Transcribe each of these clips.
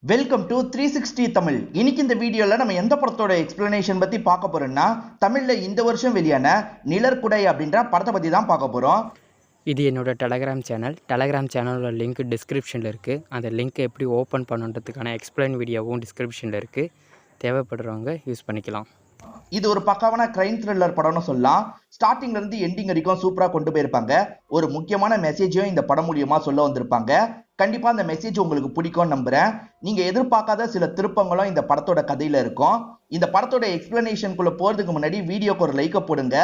Welcome to 360 Tamil. இன்னைக்கு இந்த வீடியோல நம்ம எந்த படத்தோட எக்ஸ்பிளனேஷன் பத்தி பார்க்க போறோம்னா, தமிழ்ல இந்த வருஷம் வெளியான நிழற்குடை அப்படின்ற படத்தை பத்தி தான் பார்க்க போறோம். இது என்னோட டெலகிராம் சேனலோட லிங்க் டிஸ்கிரிப்ஷனில் இருக்குது. அந்த லிங்க்கை எப்படி ஓப்பன் பண்ணுன்றதுக்கான எக்ஸ்பிளைன் வீடியோவும் டிஸ்கிரிப்ஷனில் இருக்குது. தேவைப்படுறவங்க யூஸ் பண்ணிக்கலாம். இது ஒரு பக்காவான கிரைம் த்ரில்லர் படம்னு சொல்லலாம். ஸ்டார்டிங்ல இருந்து எண்டிங் வரைக்கும் சூப்பரா கொண்டு போயிருப்பாங்க. ஒரு முக்கியமான மெசேஜையும் இந்த படம் மூலியமா சொல்ல வந்திருப்பாங்க. கண்டிப்பா அந்த மெசேஜ் உங்களுக்கு பிடிக்கும் நம்புறேன். நீங்க எதிர்பார்க்காத சில திருப்பங்களும் இந்த படத்தோட கதையில இருக்கும். இந்த படத்தோட எக்ஸ்பிளனேஷனுக்குள்ள போறதுக்கு முன்னாடி வீடியோக்கு ஒரு லைக்க போடுங்க.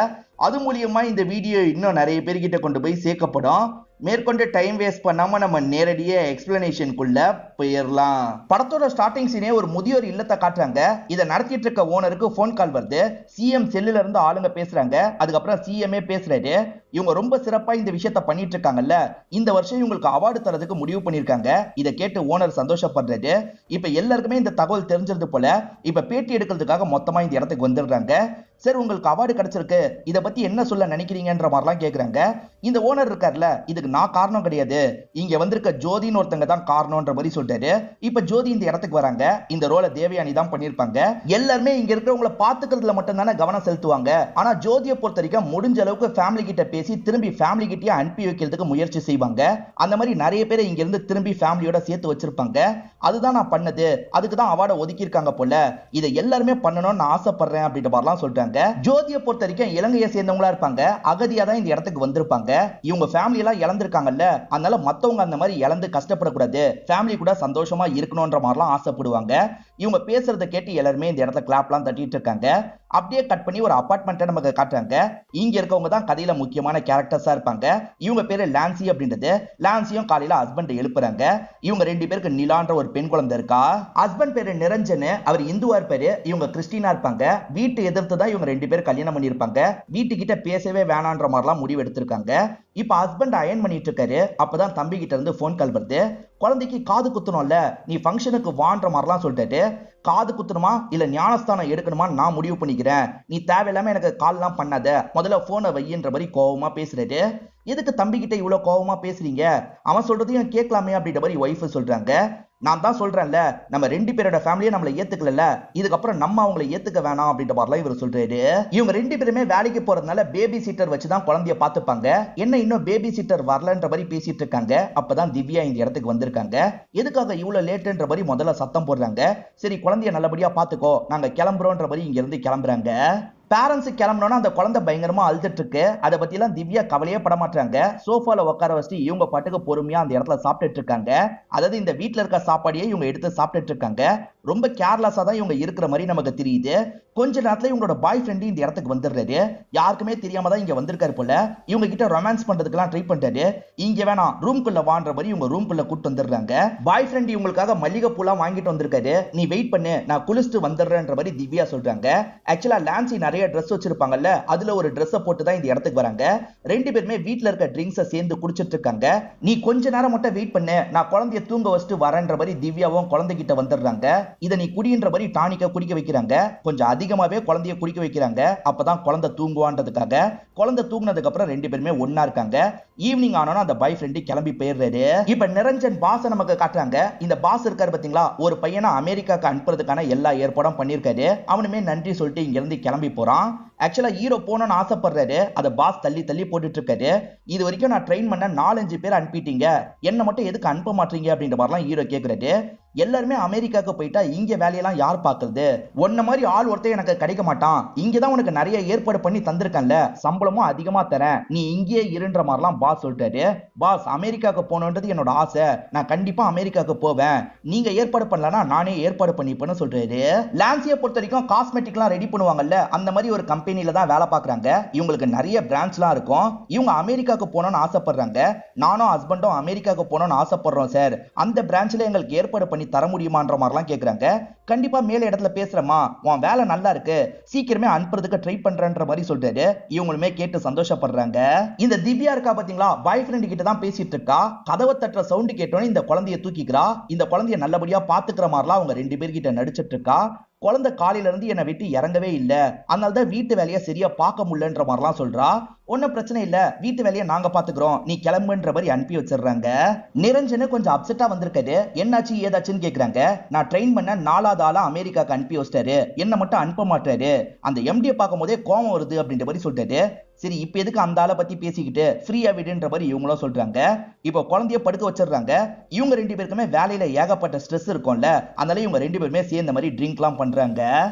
அது மூலியமா இந்த வீடியோ இன்னும் நிறைய பேர்கிட்ட கொண்டு போய் சேர்க்கப்படும். மேற்கொண்டு டைம் வேஸ்ட் பண்ணாம நம்ம நேரடியே எக்ஸ்பிளனேஷனுக்குள்ள போயிடலாம். படத்தோட ஸ்டார்டிங் சீனே ஒரு முதியோர் இல்லத்தை காட்டுறாங்க. இதை நடத்திட்டு இருக்க ஓனருக்கு போன் கால் வருது. சிஎம் செல்லுல இருந்து ஆளுங்க பேசுறாங்க. அதுக்கப்புறம் சிஎம்ஏ பேசுறாரு. இவங்க ரொம்ப சிறப்பா இந்த விஷயத்த பண்ணிட்டு இருக்காங்கல்ல, இந்த வருஷம் இவங்களுக்கு அவார்டு தரதுக்கு முடிவு பண்ணிருக்காங்க. இதை கேட்டு ஓனர் சந்தோஷப்படுறாரு. இப்ப எல்லாருக்குமே இந்த தகவல் தெரிஞ்சது போல இப்ப பேட்டி எடுக்கிறதுக்காக மொத்தமா இந்த இடத்துக்கு வந்துடுறாங்க. சரி, உங்களுக்கு அவார்டு கிடைச்சிருக்கு, இதை பத்தி என்ன சொல்ல நினைக்கிறீங்கன்ற மாதிரிலாம் கேக்குறாங்க. இந்த ஓனர் இருக்கார்ல, இதுக்கு நான் காரணம் கிடையாது, இங்க வந்திருக்க ஜோதின்னு ஒருத்தங்க தான் காரணம்ன்ற மாதிரி சொல்றாரு. இப்ப ஜோதி இந்த இடத்துக்கு வராங்க. இந்த ரோலை தேவயானி தான் பண்ணிருப்பாங்க. எல்லாருமே இங்க இருக்கிறவங்களை பாத்துக்கிறதுல மட்டும் தானே கவனம் செலுத்துவாங்க. ஆனா ஜோதியை பொறுத்த வரைக்கும் முடிஞ்ச அளவுக்கு ஃபேமிலி கிட்ட பேசி திரும்பி ஃபேமிலி கிட்டயே அனுப்பி வைக்கிறதுக்கு முயற்சி செய்வாங்க. அந்த மாதிரி நிறைய பேரை இங்க இருந்து திரும்பி ஃபேமிலியோட சேர்த்து வச்சிருப்பாங்க. அதுதான் நான் பண்ணது, அதுக்கு தான் அவார்டை ஒதுக்கி இருக்காங்க போல, இதை எல்லாருமே பண்ணணும்னு ஆசைப்படுறேன் அப்படின்ற மாதிரிலாம் சொல்றாங்க. ஜோதியை பொறுத்த வரைக்கும் இலங்கையை சேர்ந்தவங்களா இருப்பாங்க. அகதியா தான் இந்த இடத்துக்கு வந்திருப்பாங்க. இவங்க ஃபேமிலி எல்லாம் இழந்திருக்காங்கல்ல, அதனால மத்தவங்க அந்த மாதிரி இழந்து கஷ்டப்படக்கூடாது, ஃபேமிலி கூட சந்தோஷமா இருக்கணும்ன்ற மாதிரிலாம் ஆசைப்படுவாங்க. இவங்க பேசுறதை கேட்டு எல்லாருமே இந்த இடத்துல கிளாப்லாம் தட்டிட்டு இருக்காங்க. அப்படியே கட் பண்ணி ஒரு அபார்ட்மெண்ட்டை நமக்கு காட்டுறாங்க. இங்க இருக்கவங்க தான் கதையில முக்கியமான கேரக்டர்ஸா இருப்பாங்க. இவங்க பேரு லான்சி அப்படின்றது. லான்சியும் காலையில ஹஸ்பண்ட் எழுப்புறாங்க. இவங்க ரெண்டு பேருக்கு நிலான்ற ஒரு பெண் குழந்தை இருக்கா. ஹஸ்பண்ட் பேரு நிரஞ்சன், அவர் இந்துவா இருப்பாரு, இவங்க கிறிஸ்டினா இருப்பாங்க. வீட்டு எதிர்த்து தான் இவங்க ரெண்டு பேரும் கல்யாணம் பண்ணிருப்பாங்க. வீட்டுக்கிட்ட பேசவே வேணான்ற மாதிரிலாம் முடிவு எடுத்திருக்காங்க. இப்ப ஹஸ்பண்ட் அயன் பண்ணிட்டு இருக்காரு. அப்பதான் தம்பி கிட்ட இருந்து போன் கால் வருது. குழந்தைக்கு காது குத்தணும்ல, நீ ஃபங்க்ஷனுக்கு வான்ற மாதிரிலாம் சொல்லிட்டு, காது குத்தணுமா இல்ல ஞானஸ்தானம் எடுக்கணுமா நான் முடிவு பண்ணிக்கிறேன், நீ தேவையில்லாம எனக்கு கால்லாம் பண்ணாத, முதல்ல போனை வையின்ற மாதிரி கோவமா பேசுறாரு. எதுக்கு தம்பி கிட்ட இவ்வளவு கோவமா பேசுறீங்க, அவன் சொல்றதையும் கேட்கலாமே அப்படின்ற மாதிரி ஒய்ஃப் சொல்றாங்க. நான் தான் சொல்றேன்ல, நம்ம ரெண்டு பேரோட ஃபேமிலியை நம்மளை ஏத்துக்கல, இதுக்கப்புறம் நம்ம அவங்களை ஏத்துக்க வேணாம் அப்படின்ற மாதிரிலாம் இவர் சொல்றாரு. இவங்க ரெண்டு பேருமே வேலைக்கு போறதுனால பேபி சிட்டர் வச்சுதான் குழந்தைய பாத்துப்பாங்க. என்ன இன்னும் பேபி சிட்டர் வரலன்ற மாதிரி பேசிட்டு இருக்காங்க. அப்பதான் திவ்யா இந்த இடத்துக்கு வந்திருக்காங்க. எதுக்காக இவ்வளவு லேட்டுன்ற மாதிரி முதல்ல சத்தம் போடுறாங்க. சரி, குழந்தைய நல்லபடியா பாத்துக்கோ, நாங்க கிளம்புறோன்ற மாதிரி இங்க இருந்து கிளம்புறாங்க. பேரண்ட்ஸ் கிளம்பணும்னா அந்த குழந்தை பயங்கரமா அழுதுட்டு இருக்கு. அதை பத்தி எல்லாம் திவ்யா கவலையே பட மாட்டாங்க. சோஃபால உட்கார வச்சு இவங்க பாட்டுக்கு பொறுமையா அந்த இடத்துல சாப்பிட்டுட்டு இருக்காங்க. அதாவது இந்த வீட்டுல இருக்க சாப்பாடையே இவங்க எடுத்து சாப்பிட்டுட்டு இருக்காங்க. ரொம்ப கேர்லெஸ்ஸா தான் இவங்க இருக்கிற மாதிரி நமக்கு தெரியுது. கொஞ்ச நேரத்துல இவங்களோட பாய் ஃப்ரெண்ட் இந்த இடத்துக்கு வந்துடுறாரு. யாருக்குமே தெரியாம தான் இங்க வந்திருக்காரு போல. இவங்க கிட்ட ரொமான்ஸ் பண்றதுக்கெல்லாம் ட்ரை பண்றாரு. இங்க வேணாம், ரூம்குள்ள வான்ற மாதிரி இவங்க ரூம்குள்ள கூட்டு வந்துடுறாங்க. பாய் ஃப்ரெண்ட் இவங்களுக்காக மல்லிகை பூலாம் வாங்கிட்டு வந்திருக்காரு. நீ வெயிட் பண்ணு, நான் குளிச்சுட்டு வந்துடுறேன்ற மாதிரி திவ்யா சொல்றாங்க. ஆக்சுவலா லான்சி நிறைய ட்ரெஸ் வச்சிருப்பாங்கல்ல, அதுல ஒரு ட்ரெஸ் போட்டு தான் இந்த இடத்துக்கு வராங்க. ரெண்டு பேருமே வீட்ல இருக்க ட்ரிங்க்ஸை சேர்ந்து குடிச்சிட்டு இருக்காங்க. நீ கொஞ்ச நேரம் மட்டும் வெயிட் பண்ணு, நான் குழந்தைய தூங்க வச்சுட்டு வரேன்ற மாதிரி திவ்யாவும் குழந்தை கிட்ட வந்துடுறாங்க. இதை நீ குடின்ற மாதிரி டானிக்க குடிக்க வைக்கிறாங்க. கொஞ்சம் அதிகமாவே குழந்தைய குடிக்க வைக்கிறாங்க. அப்பதான் குழந்தை தூங்குவான்றதுக்காக. குழந்தை தூங்குனதுக்கு அப்புறம் ரெண்டு பேருமே ஒன்னா இருக்காங்க. ஈவினிங் ஆனோன்னா அந்த பாய் ஃப்ரெண்ட் கிளம்பி போயிடுறாரு. இப்ப நிரஞ்சன் பாஸ் நமக்கு காட்டுறாங்க. இந்த பாஸ் இருக்காரு பாத்தீங்களா, ஒரு பையனை அமெரிக்காக்கு அனுப்புறதுக்கான எல்லா ஏற்பாடும் பண்ணிருக்காரு. அவனுமே நன்றி சொல்லிட்டு இங்க இருந்து கிளம்பி போறான். ஆக்சுவலா ஹீரோ போனோம்னு ஆசைப்படுறாரு. அதை பாஸ் தள்ளி தள்ளி போட்டுட்டு இருக்காரு. இது வரைக்கும் நான் ட்ரெயின் பண்ண 4-5 பேர் அனுப்பிட்டீங்க, என்ன மட்டும் எதுக்கு அனுப்ப மாட்டீங்க அப்படின்ற மாதிரிலாம் ஹீரோ கேட்கிறாரு. எல்லாருமே அமெரிக்காவுக்கு போயிட்டா இங்க வேலையெல்லாம் யார் பாக்குறது, ஒன்ன மாதிரி ஆள் ஒருத்தர் எனக்கு கிடைக்க மாட்டான், இங்கதான் உனக்கு நிறைய ஏற்பாடு பண்ணி தந்திருக்கேன்ல, சம்பளமும் அதிகமா தரேன், நீ இங்கேயே இருன்ற மாதிரிலாம் பாஸ் சொல்லிட்டாரு. பாஸ், அமெரிக்காவுக்கு போகணுன்றது என்னோட ஆசை, நான் கண்டிப்பா அமெரிக்காவுக்கு போவேன், நீங்க ஏற்பாடு பண்ணலன்னா நானே ஏற்பாடு பண்ணிப்பேன்னு சொல்றாரு. லான்சியை பொறுத்த வரைக்கும் காஸ்மெட்டிக்லாம் ரெடி பண்ணுவாங்கல்ல, அந்த மாதிரி ஒரு கம்பெனில தான் வேலை பாக்குறாங்க. இவங்களுக்கு நிறைய பிராண்ட்ஸ்லாம் இருக்கும். இவங்க அமெரிக்காவுக்கு போகணும்னு ஆசைப்படுறாங்க. நானும் ஹஸ்பண்டும் அமெரிக்காவுக்கு போகணும்னு ஆசைப்படுறோம் சார், அந்த பிரான்ச்ல எங்களுக்கு ஏற்பாடு பண்ணி தர முடியுமான்ற மாதிரிலாம் கேக்குறாங்க. கண்டிப்பா மேல இடத்துல பேசுறமா, உன் வேலை நல்லா இருக்கு, சீக்கிரமே அனுப்புறதுக்கு ட்ரை பண்றேன்ற மாதிரி சொல்றாரு. இவங்களுமே கேட்டு சந்தோஷப்படுறாங்க. இந்த திவ்யா இருக்கா பாத்தீங்களா, பாய் ஃப்ரெண்ட் கிட்ட தான் பேசிட்டு இருக்கா. கதவை தட்டுற சவுண்ட் கேட்டோன்னு இந்த குழந்தைய தூக்கிக்கிறா. இந்த குழந்தைய நல்லபடியா பாத்துக்கிற மாதிரிலாம் அவங்க ரெண்டு பேர்கிட்ட நடிச்சிட்டு இருக்கா. குழந்தை காலையில இருந்து என்னை விட்டு இறங்கவே இல்ல, அதனால தான் வீட்டு வேலையை சரியா பார்க்க முடியலன்ற மாதிரிலாம் சொல்றா. ஒன்னும் பிரச்சனை இல்ல, வீட்டு வேலையை நாங்க பாத்துக்கிறோம், நீ கிளம்புன்ற மாதிரி அனுப்பி வச்சிடுறாங்க. நிரஞ்சனு கொஞ்சம் அப்செட்டா வந்திருக்காரு. என்னாச்சு ஏதாச்சுன்னு கேக்குறாங்க. நான் ட்ரெயின் பண்ண 4வது ஆளா அமெரிக்காக்கு அனுப்பி வச்சிட்டாரு, என்ன மட்டும் அனுப்ப மாட்டாரு, அந்த எம்டியை பார்க்கும் போதே கோவம் வருது அப்படின்ற மாதிரி சொல்லிட்டாரு. சரி இப்ப எதுக்கு அந்த ஆளை பத்தி பேசிக்கிட்டு ஃப்ரீயா விடுன்ற மாதிரி இவங்களும் சொல்றாங்க. இப்போ குழந்தைய படுக்க வச்சிடுறாங்க. இவங்க 2 பேருக்குமே வேலையில ஏகப்பட்ட ஸ்ட்ரெஸ் இருக்கும்ல, அதனால இவங்க 2 பேருமே சேர்ந்த மாதிரி ட்ரிங்க்லாம் பண்றாங்க.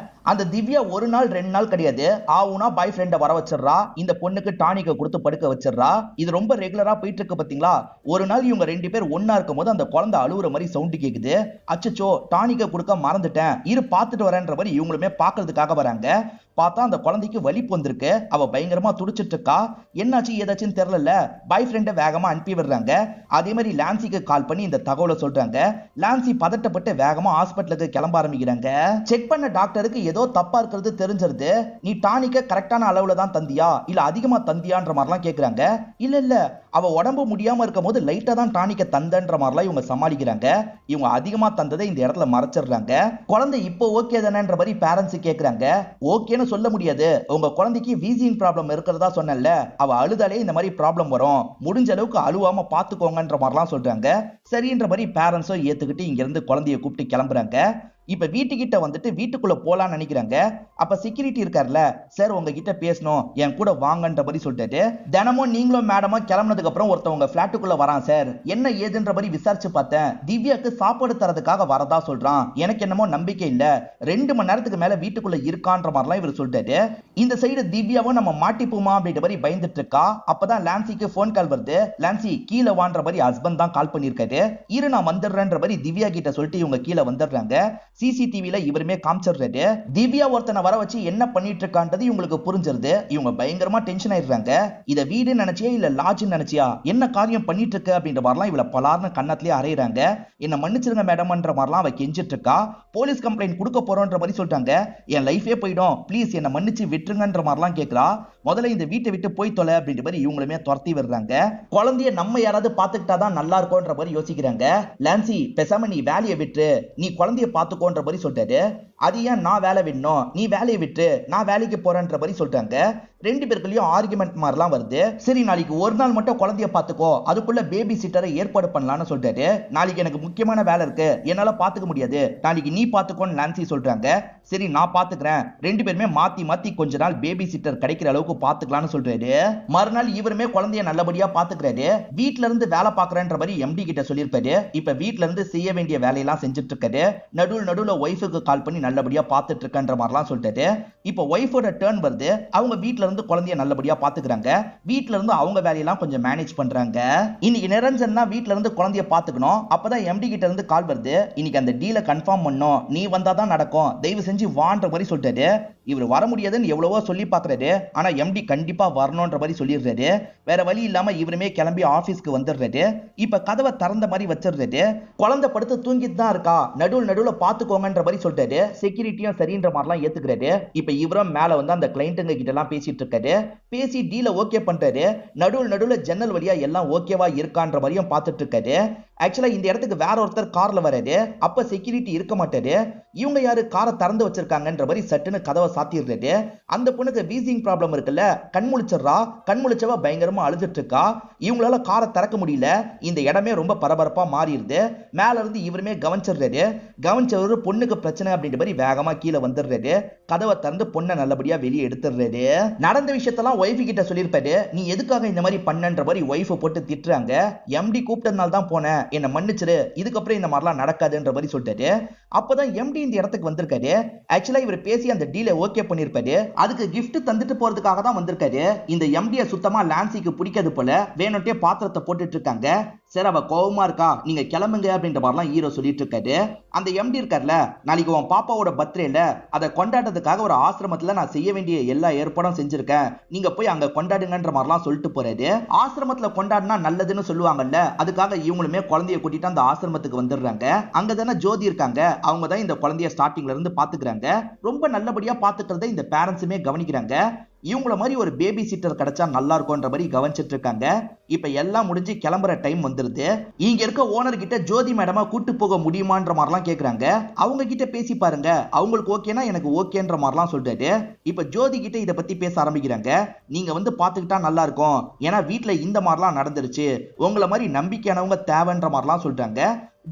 அந்த திவ்யா ஒரு நாள் 2 நாள் கிடையாது, ஆவுனா பாய் ஃப்ரெண்ட வர வச்சிடறா. இந்த பொண்ணுக்கு டானிக்க கொடுத்து படுக்க வச்சிடறா. இது ரொம்ப ரெகுலரா போயிட்டு இருக்கு பாத்தீங்களா. ஒரு நாள் இவங்க 2 பேர் ஒன்னா இருக்கும் போது அந்த குழந்தை அழுவுற மாதிரி சவுண்ட் கேக்குது. அச்சச்சோ டானிக்க கொடுக்க மறந்துட்டேன், இரு பாத்துட்டு வரேன்ற மாதிரி இவங்களுமே பாக்குறதுக்காக வராங்க. பார்த்தா அந்த குழந்தைக்கு வலிப்பு வந்திருக்கு. அவ பயங்கரமா துடிச்சிட்டு இருக்கா. என்னாச்சு ஏதாச்சுன்னு தெரியல. பாய் ஃப்ரெண்ட வேகமா அனுப்பி விடுறாங்க. அதே மாதிரி லான்சிக்கு கால் பண்ணி இந்த தகவலை சொல்றாங்க. லான்சி பதட்டப்பட்டு வேகமா ஹாஸ்பிட்டலுக்கு கிளம்ப ஆரம்பிக்கிறாங்க. செக் பண்ண டாக்டருக்கு ஏதோ தப்பா இருக்கிறது தெரிஞ்சிருது. நீ டானிக்க கரெக்டான அளவுல தான் தந்தியா இல்ல அதிகமா தந்தியான்ற மாதிரிலாம் கேக்குறாங்க. இல்ல இல்ல, அவ உடம்பு முடியாம இருக்கும் போது லைட்டா தான் டானிக்க தந்தன்ற மாதிரிலாம் இவங்க சமாளிக்கிறாங்க. இவங்க அதிகமா தந்ததை இந்த இடத்துல மறைச்சிடுறாங்க. குழந்தை இப்போ ஓகே தானேன்ற மாதிரி பேரண்ட்ஸ் கேக்குறாங்க. ஓகேன்னு சொல்ல முடியாது, உங்க குழந்தைக்கு வீசிங் ப்ராப்ளம் இருக்கிறதா சொன்னல, அவ அழுதாலே இந்த மாதிரி ப்ராப்ளம் வரும், முடிஞ்ச அளவுக்கு அழுவாம பாத்துக்கோங்கன்ற மாதிரிலாம் சொல்றாங்க. சரின்ற மாதிரி பேரண்ட்ஸும் ஏத்துக்கிட்டு இங்க இருந்து குழந்தைய கூப்பிட்டு கிளம்புறாங்க. இப்ப வீட்டுக்கிட்ட வந்துட்டு வீட்டுக்குள்ள போலான்னு நினைக்கிறாங்க. அப்ப செக்யூரிட்டி இருக்கார்ல, சார் உங்ககிட்ட பேசணும், என் கூட வாங்கன்ற மாதிரி சொல்லிட்டு, தினமும் நீங்களும் மேடமும் கிளம்புனதுக்கு அப்புறம் ஒருத்தவங்க பிளாட்டுக்குள்ள வரான் சார், என்ன ஏதுன்ற மாதிரி விசாரிச்சு பார்த்தேன், திவ்யாக்கு சாப்பாடு தரதுக்காக வரதா சொல்றான், எனக்கு என்னமோ நம்பிக்கை இல்ல, 2 மணி நேரத்துக்கு மேல வீட்டுக்குள்ள இருக்கான்ற மாதிரிலாம் இவர் சொல்லிட்டாரு. இந்த சைடு திவ்யாவும் நம்ம மாட்டிப்போமா அப்படின்ற மாதிரி பயந்துட்டு இருக்கா. அப்பதான் லான்சிக்கு போன் கால் வருது. லான்சி கீழே வான்ற மாதிரி ஹஸ்பண்ட் தான் கால் பண்ணிருக்காரு. இரு நான் வந்துடுறேன்ற மாதிரி திவ்யா கிட்ட சொல்லிட்டு இவங்க கீழே வந்துடுறாங்க. சிசிடிவில இவருமே காமிச்சிடுறாரு. திவ்யா ஒருத்தனை வர வச்சு என்ன பண்ணிட்டு இருக்கான்றது இவங்களுக்கு புரிஞ்சிருது. இவங்க பயங்கரமா டென்ஷன் ஆயிடுறாங்க. இத வீடு நினைச்சியா இல்ல லாட்ஜ் நினைச்சியா, என்ன காரியம் பண்ணிட்டு இருக்க அப்படின்ற மாதிரிலாம் இவள பலார்னு கண்ணத்திலே அறையிறாங்க. என்ன மன்னிச்சிருங்க மேடம்ன்ற மாதிரிலாம் அவ கெஞ்சிட்டு இருக்கா. போலீஸ் கம்ப்ளைண்ட் கொடுக்க போறோன்ற மாதிரி சொல்றாங்க. என் லைஃபே போயிடும், ப்ளீஸ் என்ன மன்னிச்சு விட்டுருங்கன்ற மாதிரிலாம் கேட்கிறா. முதல்ல இந்த வீட்டை விட்டு போய் தொலை அப்படின்ற மாதிரி இவங்களுமே துரத்தி விடுறாங்க. குழந்தைய நம்ம யாராவது பாத்துக்கிட்டாதான் நல்லா இருக்கும்ன்ற மாதிரி யோசிக்கிறாங்க. லான்சி பேசாம நீ வேலையை விட்டு நீ குழந்தைய பாத்துக்கோன்ற மாதிரி சொல்லிட்டாரு. அது ஏன் நான் வேலை விடணும், நீ வேலையை விட்டு நான் வேலைக்கு போறேன்ற மாதிரி சொல்றாங்க. 2 பேருக்குள்ளயும் ஆர்குமெண்ட் மாதிரிலாம் வருது. சரி நாளைக்கு ஒரு நாள் மட்டும் குழந்தைய பாத்துக்கோ, அதுக்குள்ள பேபி சிட்டரை ஏற்பாடு பண்ணலாம்னு சொல்றாரு. நாளைக்கு எனக்கு முக்கியமான வேலை இருக்கு, என்னால பாத்துக்க முடியாது, நாளைக்கு நீ பாத்துக்கோன்னு லான்சி சொல்றாங்க. சரி நான் பாத்துக்கிறேன், 2 பேருமே மாத்தி மாத்தி கொஞ்ச நாள் பேபி சிட்டர் கிடைக்கிற அளவுக்கு பாத்துக்கலாம்னு சொல்றாரு. மறுநாள் இவருமே குழந்தைய நல்லபடியா பாத்துக்கிறாரு. வீட்ல இருந்து வேலை பாக்குறேன்ற மாதிரி எம்டி கிட்ட சொல்லிருப்பாரு. இப்ப வீட்ல இருந்து செய்ய வேண்டிய வேலையெல்லாம் செஞ்சுட்டு இருக்காரு. நடுவுல ஒய்ஃபுக்கு கால் பண்ணி நல்லபடியா பாத்துட்டு இருக்கன்ற மாதிரிலாம் சொல்லிட்டாரு. இப்ப ஒய்ஃபோட டர்ன் வருது. அவங்க வீட்ல இருந்து குழந்தைய நல்லபடியா பாத்துக்கிறாங்க. வீட்ல இருந்து அவங்க வேலையெல்லாம் கொஞ்சம் மேனேஜ் பண்றாங்க. இன்னைக்கு நிரஞ்சன் தான் வீட்ல இருந்து குழந்தைய பாத்துக்கணும். அப்பதான் எம்டி கிட்ட இருந்து கால் வருது. இன்னைக்கு அந்த டீலை கன்ஃபார்ம் பண்ணும், நீ வந்தாதான் நடக்கும், தயவு செஞ்சு வான்ற மாதிரி சொல்லிட்டாரு. இவர் வர முடியாதுன்னு எவ்வளவோ சொல்லி பாக்குறாரு. ஆனா எம்டி கண்டிப்பா வரணும்ன்ற மாதிரி சொல்லிடுறாரு. வேற வழி இல்லாம இவருமே கிளம்பி ஆபீஸ்க்கு வந்துடுறாரு. இப்ப கதவை திறந்த மாதிரி வச்சிடுறாரு. குழந்தை படுத்து தூங்கிட்டு தான் இருக்கா, நடுவுல பாத்துக்கோங்கன்ற மாதிரி சொல்லிட்டாரு. செக்யூரிட்டியும் சரின்ற மாதிரிலாம் ஏத்துக்கிறாரு. இப்ப இவரும் மேல வந்து அந்த கிளைண்ட்டுங்க கிட்ட எல்லாம் பேசிட்டு இருக்காரு. பேசி டீல ஓகே பண்றாரு. நடுவுல ஜன்னல் வழியா எல்லாம் ஓகேவா இருக்கான்ற மாதிரியும் பார்த்துட்டு இருக்காரு. ஆக்சுவலா இந்த இடத்துக்கு வேற ஒருத்தர் கார்ல வராரு. அப்ப செக்யூரிட்டி இருக்க மாட்டாரு. இவங்க யாரு காரை திறந்து வச்சிருக்காங்கன்ற மாதிரி சட்டுன்னு கதவை சாத்திடுறாரு. அந்த பொண்ணுக்கு வீசிங் ப்ராப்ளம் இருக்குல்ல, கண் முழிச்சிடறா. கண் முழிச்சவ பயங்கரமா அழுதுட்டு இருக்கா. இவங்களால காரை திறக்க முடியல. இந்த இடமே ரொம்ப பரபரப்பா மாறிடுது. மேல இருந்து இவருமே கவனிச்சிடுறாரு. கவனிச்சவரு பொண்ணுக்கு பிரச்சனை அப்படின்ற மாதிரி வேகமா கீழே வந்துடுறாரு. கதவை திறந்து பொண்ணை நல்லபடியா வெளியே எடுத்துடுறாரு. நடந்த விஷயத்தெல்லாம் ஒய்ஃபு கிட்ட சொல்லியிருப்பாரு. நீ எதுக்காக இந்த மாதிரி பண்ணன்ற மாதிரி ஒய்ஃபை போட்டு திட்டுறாங்க. எம்டி கூப்பிட்டதுனால தான் போனேன், என்ன மன்னிச்சிரு, இதுக்கப்புறம் இந்த மாதிரிலாம் நடக்காதுன்ற மாதிரி சொல்லிட்டாரு. அப்பதான் எம்டி இந்த இடத்துக்கு வந்திருக்காரு. ஆக்சுவலா இவர் பேசி அந்த டீலை ஓகே பண்ணிருப்பாரு. அதுக்கு கிஃப்ட் தந்துட்டு போறதுக்காக தான் வந்திருக்காரு. இந்த எம்டியை சுத்தமா லான்சிக்கு பிடிக்காது போல வேணும்ட்டே பாத்திரத்தை போட்டுட்டு இருக்காங்க. சரி அவ கோவமா இருக்கா, நீங்க கிளம்புங்க அப்படின்ற மாதிரிலாம் ஹீரோ சொல்லிட்டு இருக்காரு. அந்த எம்டி இருக்கார்ல, நாளைக்கு உன் பாப்பாவோட பர்த்டேல அதை கொண்டாடுறதுக்காக ஒரு ஆசிரமத்துல நான் செய்ய வேண்டிய எல்லா ஏற்பாடும் செஞ்சிருக்கேன், நீங்க போய் அங்க கொண்டாடுங்கன்ற மாதிரிலாம் சொல்லிட்டு போறாரு. ஆசிரமத்துல கொண்டாடினா நல்லதுன்னு சொல்லுவாங்கல்ல, அதுக்காக இவங்களுமே குழந்தைய கூட்டிட்டு அந்த ஆசிரமத்துக்கு வந்துடுறாங்க. அங்கதானே ஜோதி இருக்காங்க, அவங்க தான் இந்த குழந்தைய ஸ்டார்டிங்ல இருந்து பாத்துக்கிறாங்க. ரொம்ப நல்லபடியா பாத்துக்கிறத இந்த பேரண்ட்ஸுமே கவனிக்கிறாங்க. இவங்கள மாதிரி ஒரு பேபி சிட்டர் கிடைச்சா நல்லா இருக்கும்ன்ற மாதிரி கவனிச்சிட்டு இருக்காங்க. இப்ப எல்லாம் முடிஞ்சு கிளம்புற டைம் வந்துருது. இங்க இருக்க ஓனர் கிட்ட ஜோதி மேடமா கூட்டு போக முடியுமான்ற மாதிரிலாம் கேக்குறாங்க. அவங்க கிட்ட பேசி பாருங்க, அவங்களுக்கு ஓகேனா எனக்கு ஓகேன்ற மாதிரிலாம் சொல்லிட்டு இப்ப ஜோதி கிட்ட இத பத்தி பேச ஆரம்பிக்கிறாங்க. நீங்க வந்து பாத்துக்கிட்டா நல்லா இருக்கும், ஏன்னா வீட்டுல இந்த மாதிரிலாம் நடந்துருச்சு, உங்களை மாதிரி நம்பிக்கையானவங்க தேவைன்ற மாதிரிலாம் சொல்றாங்க.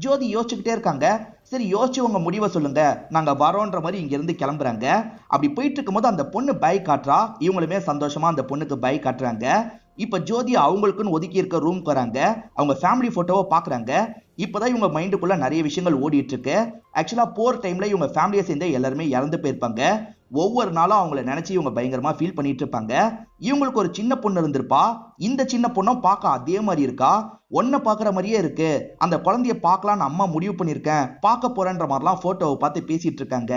ஜோதி யோசிச்சுக்கிட்டே இருக்காங்க. சரி, யோசிச்சு உங்க முடிவை சொல்லுங்க, நாங்க வரோன்ற மாதிரி இங்க இருந்து கிளம்புறாங்க. அப்படி போயிட்டு இருக்கும்போது அந்த பொண்ணு பை காட்டுறா. இவங்களுமே சந்தோஷமா அந்த பொண்ணுக்கு பை காட்டுறாங்க. இப்ப ஜோதி அவங்களுக்குன்னு ஒதுக்கி இருக்க ரூம்க்கு வராங்க. அவங்க ஃபேமிலி போட்டோவை பாக்குறாங்க. இப்பதான் இவங்க மைண்டுக்குள்ள நிறைய விஷயங்கள் ஓடிட்டு இருக்கு. ஆக்சுவலா போர் டைம்ல இவங்க ஃபேமிலியை சேர்ந்து எல்லாருமே இறந்து போயிருப்பாங்க. ஒவ்வொரு நாளும் அவங்கள நினைச்சு இவங்க பயங்கரமா ஃபீல் பண்ணிட்டு இருப்பாங்க. இவங்களுக்கு ஒரு சின்ன பொண்ணு இருந்திருப்பா. இந்த சின்ன பொண்ணும் பார்க்க அதே மாதிரி இருக்கா. ஒன்ன பாக்குற மாதிரியே இருக்கு. அந்த குழந்தைய பார்க்கலான்னு அம்மா முடிவு பண்ணிருக்கேன், பார்க்க போறேன்ற மாதிரிலாம் போட்டோவை பார்த்து பேசிட்டு இருக்காங்க.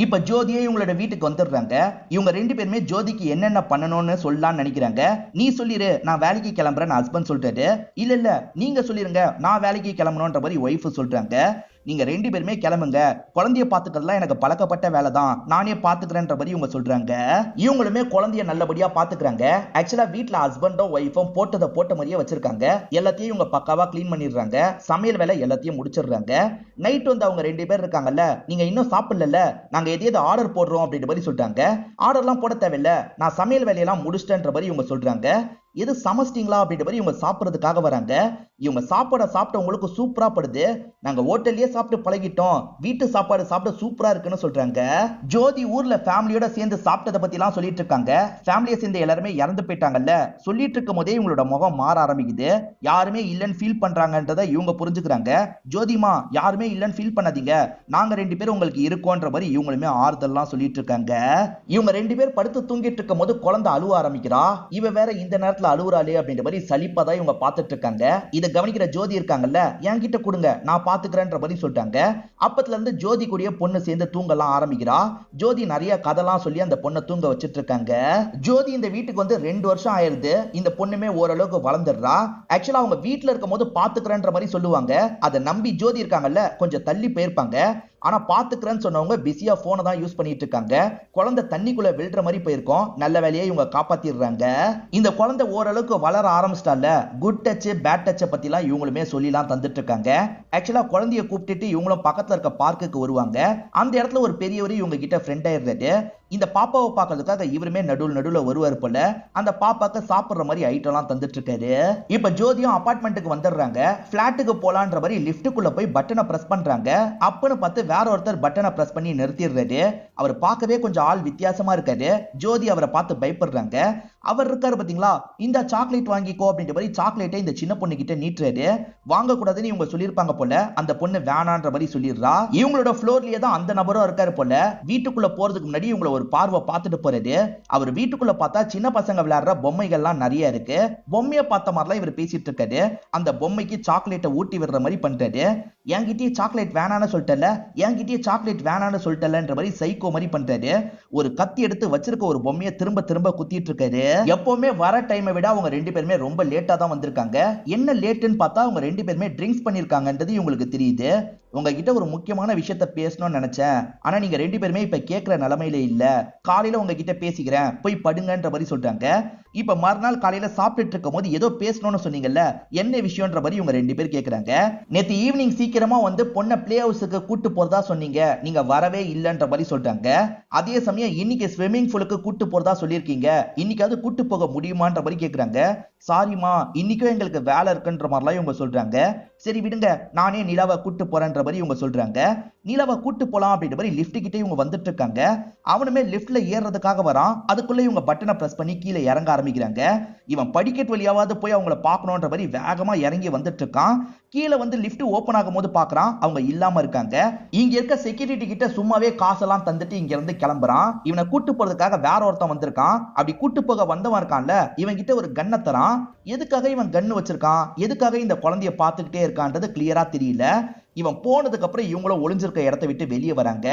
இப்ப ஜோதியே இவங்களோட வீட்டுக்கு வந்துடுறாங்க. இவங்க ரெண்டு பேருமே ஜோதிக்கு என்னென்ன பண்ணணும்னு சொல்லலாம்னு நினைக்கிறாங்க. நீ சொல்லிரு, நான் வேலைக்கு கிளம்புறேன்னு ஹஸ்பண்ட் சொல்லிட்டாரு. இல்ல நீங்க சொல்லிருங்க, நான் வேலைக்கு கிளம்பணும்ன்ற மாதிரி ஒய்ஃப் சொல்றாங்க. நீங்க ரெண்டு பேருமே கிளம்புங்க, குழந்தைய பாத்துக்கிறதுலாம் எனக்கு பழக்கப்பட்ட வேலை தான், நானே பாத்துக்கிறேன்ற மாதிரி இவங்க சொல்றாங்க. இவங்களுமே குழந்தைய நல்லபடியா பாத்துக்கிறாங்க. ஆக்சுவலா வீட்டுல ஹஸ்பண்டும் ஒய்ஃபும் போட்டதை போட்ட மாதிரியே வச்சிருக்காங்க. எல்லாத்தையும் இவங்க பக்காவா கிளீன் பண்ணிடுறாங்க. சமையல் வேலை எல்லாத்தையும் முடிச்சிடுறாங்க. நைட் வந்து அவங்க ரெண்டு பேர் இருக்காங்கல்ல, நீங்க இன்னும் சாப்பிடல, நாங்க எதையாவது ஆர்டர் போடுறோம் அப்படின்ற மாதிரி சொல்றாங்க. ஆர்டர்லாம் போட தேவையில்ல, நான் சமையல் வேலையெல்லாம் முடிச்சிட்டேன்ற மாதிரி இவங்க சொல்றாங்க. எது சமைச்சிட்டீங்களா அப்படின்ற மாதிரி இவங்க சாப்பிட்றதுக்காக வராங்க. இவங்க சாப்பிட்ட உங்களுக்கு சூப்பரா படுது, நாங்க ஹோட்டல்லயே சாப்பிட்டு பழகிட்டோம், வீட்டு சாப்பாடு சாப்பிட சூப்பரா இருக்குன்னு சொல்றாங்க. ஜோதி ஊர்ல ஃபேமிலியோட சேர்ந்து சாப்பிட்டதை பத்தி எல்லாம் சொல்லிட்டு இருக்காங்க. ஃபேமிலியை சேர்ந்து எல்லாருமே இறந்து போயிட்டாங்கல்ல, சொல்லிட்டு இருக்கும் போதே இவங்களோட முகம் மாற ஆரம்பிக்குது. யாருமே இல்லைன்னு ஃபீல் பண்றாங்கன்றதை இவங்க புரிஞ்சுக்கிறாங்க. ஜோதிமா, யாருமே இல்லைன்னு ஃபீல் பண்ணாதீங்க, நாங்க ரெண்டு பேரும் உங்களுக்கு இருக்கோன்ற மாதிரி இவங்களுமே ஆறுதல்லாம் சொல்லிட்டு இருக்காங்க. இவங்க ரெண்டு பேர் படுத்து தூங்கிட்டு இருக்கும் போது குழந்தை அழுவ ஆரம்பிக்கிறா. இவ வேற இந்த நேரத்துல அழுவுறாளே அப்படின்ற மாதிரி சலிப்பாதான் இவங்க பார்த்துட்டு இருக்காங்க. இதை கவனிக்கிற ஜோதி இருக்காங்கல்ல, என்கிட்ட கொடுங்க, நான் பாத்துக்கிறேன்ற மாதிரி சொல்றாங்க. அப்பத்துல இருந்து ஜோதி கூடிய பொண்ணு சேர்ந்து தூங்கலாம் ஆரம்பிக்கிறா. ஜோதி நிறைய கதைலாம் சொல்லி அந்த பொண்ணை தூங்க வச்சிட்டு இருக்காங்க. ஜோதி இந்த வீட்டுக்கு வந்து 2 வருஷம் ஆயிருது. இந்த பொண்ணுமே ஓரளவுக்கு வளர்ந்துடுறா. ஆக்சுவலா அவங்க வீட்டுல இருக்கும் போது பாத்துக்கிறேன்ற மாதிரி சொல்லுவாங்க. அதை நம்பி ஜோதி இருக்காங்கல்ல கொஞ்சம் தள்ளி போயிருப்பாங்க. ஆனா பாத்துக்கிறேன்னு சொன்னவங்க பிஸியா போனை தான் யூஸ் பண்ணிட்டு இருக்காங்க. குழந்தை தண்ணிக்குள்ள விழுற மாதிரி போயிருக்கோம். நல்ல வேலையை இவங்க காப்பாத்திடுறாங்க. இந்த குழந்தை ஓரளவுக்கு வளர ஆரம்பிச்சிட்டால, குட் டச் பேட் டச்சை பத்தி எல்லாம் இவங்களுமே சொல்லிலாம் தந்துட்டு இருக்காங்க. ஆக்சுவலா குழந்தைய கூப்பிட்டுட்டு இவங்களும் பக்கத்துல இருக்க பார்க்குக்கு வருவாங்க. அந்த இடத்துல ஒரு பெரியவர் இவங்க கிட்ட ஃப்ரெண்ட் ஆயிடுறாரு. இந்த பாப்பாவை பார்க்கறதுக்காக இவருமே நடுவுல வருவாரு போல. அந்த பாப்பாக்கு சாப்பிடுற மாதிரி ஐட்டம் எல்லாம் தந்துட்டு இருக்காரு. இப்ப ஜோதியும் அபார்ட்மெண்ட்டுக்கு வந்துடுறாங்க. பிளாட்டுக்கு போலான்ற மாதிரி லிப்டுக்குள்ள போய் பட்டனை பிரஸ் பண்றாங்க. அப்பன்னு பார்த்து வேற ஒருத்தர் பட்டனை பிரஸ் பண்ணி நிறுத்திடுறாரு. அவர் பார்க்கவே கொஞ்சம் ஆள் வித்தியாசமா இருக்காரு. ஜோதி அவரை பார்த்து பயப்படுறாங்க. அவர் இருக்காரு பாத்தீங்களா, இந்த சாக்லேட் வாங்கிக்கோ அப்படின்ற மாதிரி சாக்லேட்டை இந்த சின்ன பொண்ணு கிட்ட நீட்டுறாரு. வாங்க கூடாதுன்னு இவங்க சொல்லியிருப்பாங்க போல. அந்த பொண்ணு வேணான்ற மாதிரி சொல்லிடுறா. இவங்களோட ஃப்ளோர்லயே தான் அந்த நபரும் இருக்காரு போல. வீட்டுக்குள்ள போறதுக்கு முன்னாடி இவங்கள ஒரு பார்வை பார்த்துட்டு போறாரு. அவர் வீட்டுக்குள்ள பார்த்தா சின்ன பசங்க விளையாடுற பொம்மைகள்லாம் நிறைய இருக்கு. பொம்மையை பார்த்த மாதிரிலாம் இவர் பேசிட்டு இருக்காரு. அந்த பொம்மைக்கு சாக்லேட்டை ஊட்டி விடுற மாதிரி பண்றாரு. என்கிட்டயே சாக்லேட் வேணான்னு சொல்லிட்டல, என்கிட்டயே சாக்லேட் வேணான்னு சொல்லிட்டலன்ற மாதிரி சைக்கோ மாதிரி பண்றாரு. ஒரு கத்தி எடுத்து வச்சிருக்க ஒரு பொம்மையை திரும்ப திரும்ப குத்திட்டு இருக்காரு. எப்பவுமே வர டைமை விட அவங்க ரெண்டு பேருமே ரொம்ப லேட்டா தான் வந்திருக்காங்க. என்ன லேட்டுன்னு பார்த்தா அவங்க ரெண்டு பேருமே ட்ரிங்க்ஸ் பண்ணிருக்காங்கன்றது இவங்களுக்கு தெரியுது. உங்ககிட்ட ஒரு முக்கியமான விஷயத்த பேசணும்னு நினைச்சேன், ஆனா நீங்க ரெண்டு பேருமே இப்ப கேட்கிற நிலைமையில இல்ல, காலையில உங்ககிட்ட பேசிக்கிறேன், போய் படுங்கன்ற மாதிரி சொல்றாங்க. இப்ப மறுநாள் காலையில சாப்பிட்டுட்டு இருக்கும் போது ஏதோ பேசணும்னு சொன்னீங்கல்ல, என்ன விஷயம்ன்ற மாதிரி இவங்க ரெண்டு பேர் கேக்குறாங்க. நேத்து ஈவினிங் சீக்கிரமா வந்து பொண்ணை பிளே ஹவுஸுக்கு கூட்டு போறதா சொன்னீங்க, நீங்க வரவே இல்லைன்ற மாதிரி சொல்றாங்க. அதே சமயம் இன்னைக்கு ஸ்விம்மிங் பூலுக்கு கூட்டு போறதா சொல்லியிருக்கீங்க, இன்னைக்காவது கூட்டு போக முடியுமான்ற மாதிரி கேக்குறாங்க. சாரிமா, இன்னைக்கும் எங்களுக்கு வேலை இருக்குன்ற மாதிரிலாம் இவங்க சொல்றாங்க. சரி விடுங்க, நானே நிலாவை கூட்டு போறேன்ற மாதிரி இவங்க சொல்றாங்க. நிலாவை கூட்டு போலாம் அப்படின்ற மாதிரி லிப்ட் கிட்டே இவங்க வந்துட்டு இருக்காங்க. அவனுமே லிப்ட்ல ஏறதுக்காக வரான். அதுக்குள்ள இவங்க பட்டனை பிரஸ் பண்ணி கீழே இறங்க ஆரம்பிக்கிறாங்க. இவன் படிக்கட் வழியாவது போய் அவங்கள பார்க்கணுன்ற மாதிரி வேகமா இறங்கி வந்துட்டு இருக்கான். கீழே வந்து லிப்ட் ஓபன் ஆகும் போது பாக்குறான் அவங்க இல்லாம இருக்காங்க. இங்க இருக்க செக்யூரிட்டி கிட்ட சும்மாவே காசெல்லாம் தந்துட்டு இங்க இருந்து கிளம்புறான். இவனை கூட்டு போறதுக்காக வேற ஒருத்தன் வந்திருக்கான். அப்படி கூட்டு போக வந்தவன் இருக்கான்ல, இவன் கிட்ட ஒரு கன்னை தரான். எதுக்காக இவன் கன்னு வச்சிருக்கான், எதுக்காக இந்த குழந்தைய பார்த்துக்கிட்டே இருக்கான்றது கிளியரா தெரியல. இவன் போனதுக்கு அப்புறம் இவங்களும் ஒளிஞ்சிருக்க இடத்தை விட்டு வெளியே வராங்க.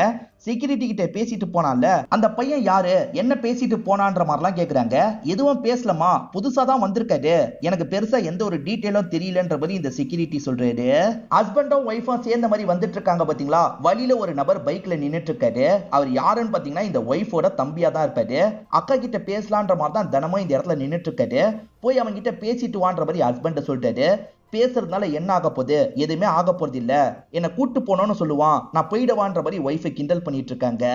செக்யூரிட்டி கிட்ட பேசிட்டு போனான்ல அந்த பையன் யாரு, என்ன பேசிட்டு போனான்ற மாதிரிலாம் கேக்குறாங்க. எதுவும் பேசலமா, புதுசா தான் வந்திருக்காரு, எனக்கு பெருசா எந்த ஒரு டீட்டெயிலும் தெரியலன்ற மாதிரி இந்த செக்யூரிட்டி சொல்றாரு. ஹஸ்பண்டும் ஒய்ஃபும் சேர்ந்த மாதிரி வந்துட்டு இருக்காங்க பாத்தீங்களா. வழியில ஒரு நபர் பைக்ல நின்னுட்டு இருக்காரு. அவர் யாருன்னு பாத்தீங்கன்னா இந்த ஒய்ஃபோட தம்பியா தான் இருப்பாரு. அக்கா கிட்ட பேசலான்ற மாதிரி தான் தினமும் இந்த இடத்துல நின்னுட்டு இருக்காரு. போய் அவங்க கிட்ட பேசிட்டு வான்ற மாதிரி ஹஸ்பண்ட் சொல்லிட்டாரு. பேசுறதுனால என்ன ஆக போகுது, எதுவுமே ஆக போறது இல்ல, என்ன கூட்டு போனோம்னு சொல்லுவான், நான் போயிடுவான்ற மாதிரி ஒய்ஃபை கிண்டல் பண்ணிட்டு இருக்காங்க.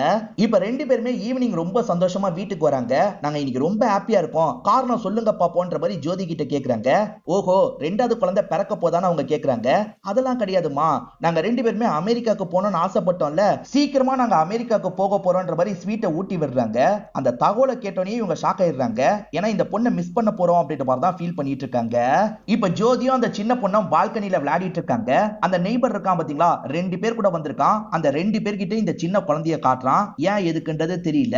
இப்ப ரெண்டு பேருமே ஈவினிங் ரொம்ப சந்தோஷமா வீட்டுக்கு வராங்க. நாங்க இன்னைக்கு ரொம்ப ஹாப்பியா இருக்கோம், காரணம் சொல்லுங்க பாப்போன்ற மாதிரி ஜோதி கிட்ட கேக்குறாங்க. ஓஹோ, ரெண்டாவது குழந்தை பிறக்க போதான்னு அவங்க கேக்குறாங்க. அதெல்லாம் கிடையாதுமா, நாங்க ரெண்டு பேருமே அமெரிக்காக்கு போகணும்னு ஆசைப்பட்டோம்ல, சீக்கிரமா நாங்க அமெரிக்காக்கு போக போறோம்ன்ற மாதிரி ஸ்வீட்டை ஊட்டி விடுறாங்க. அந்த தகவலை கேட்டோன்னே இவங்க ஷாக் ஆயிடுறாங்க. ஏன்னா இந்த பொண்ணை மிஸ் பண்ண போறோம் அப்படின்ற மாதிரி தான் ஃபீல் பண்ணிட்டு இருக்காங்க. இப்ப ஜோதியும் அந்த சின்ன பொண்ணும் பால்கனில விளையாடிட்டு இருக்காங்க. அந்த நெய்பர் இருக்கான் பாத்தீங்களா, ரெண்டு பேர் கூட வந்திருக்கான். அந்த ரெண்டு பேர்கிட்ட இந்த சின்ன குழந்தைய காட்டுறான். ஏன் எதுக்குன்றது தெரியல.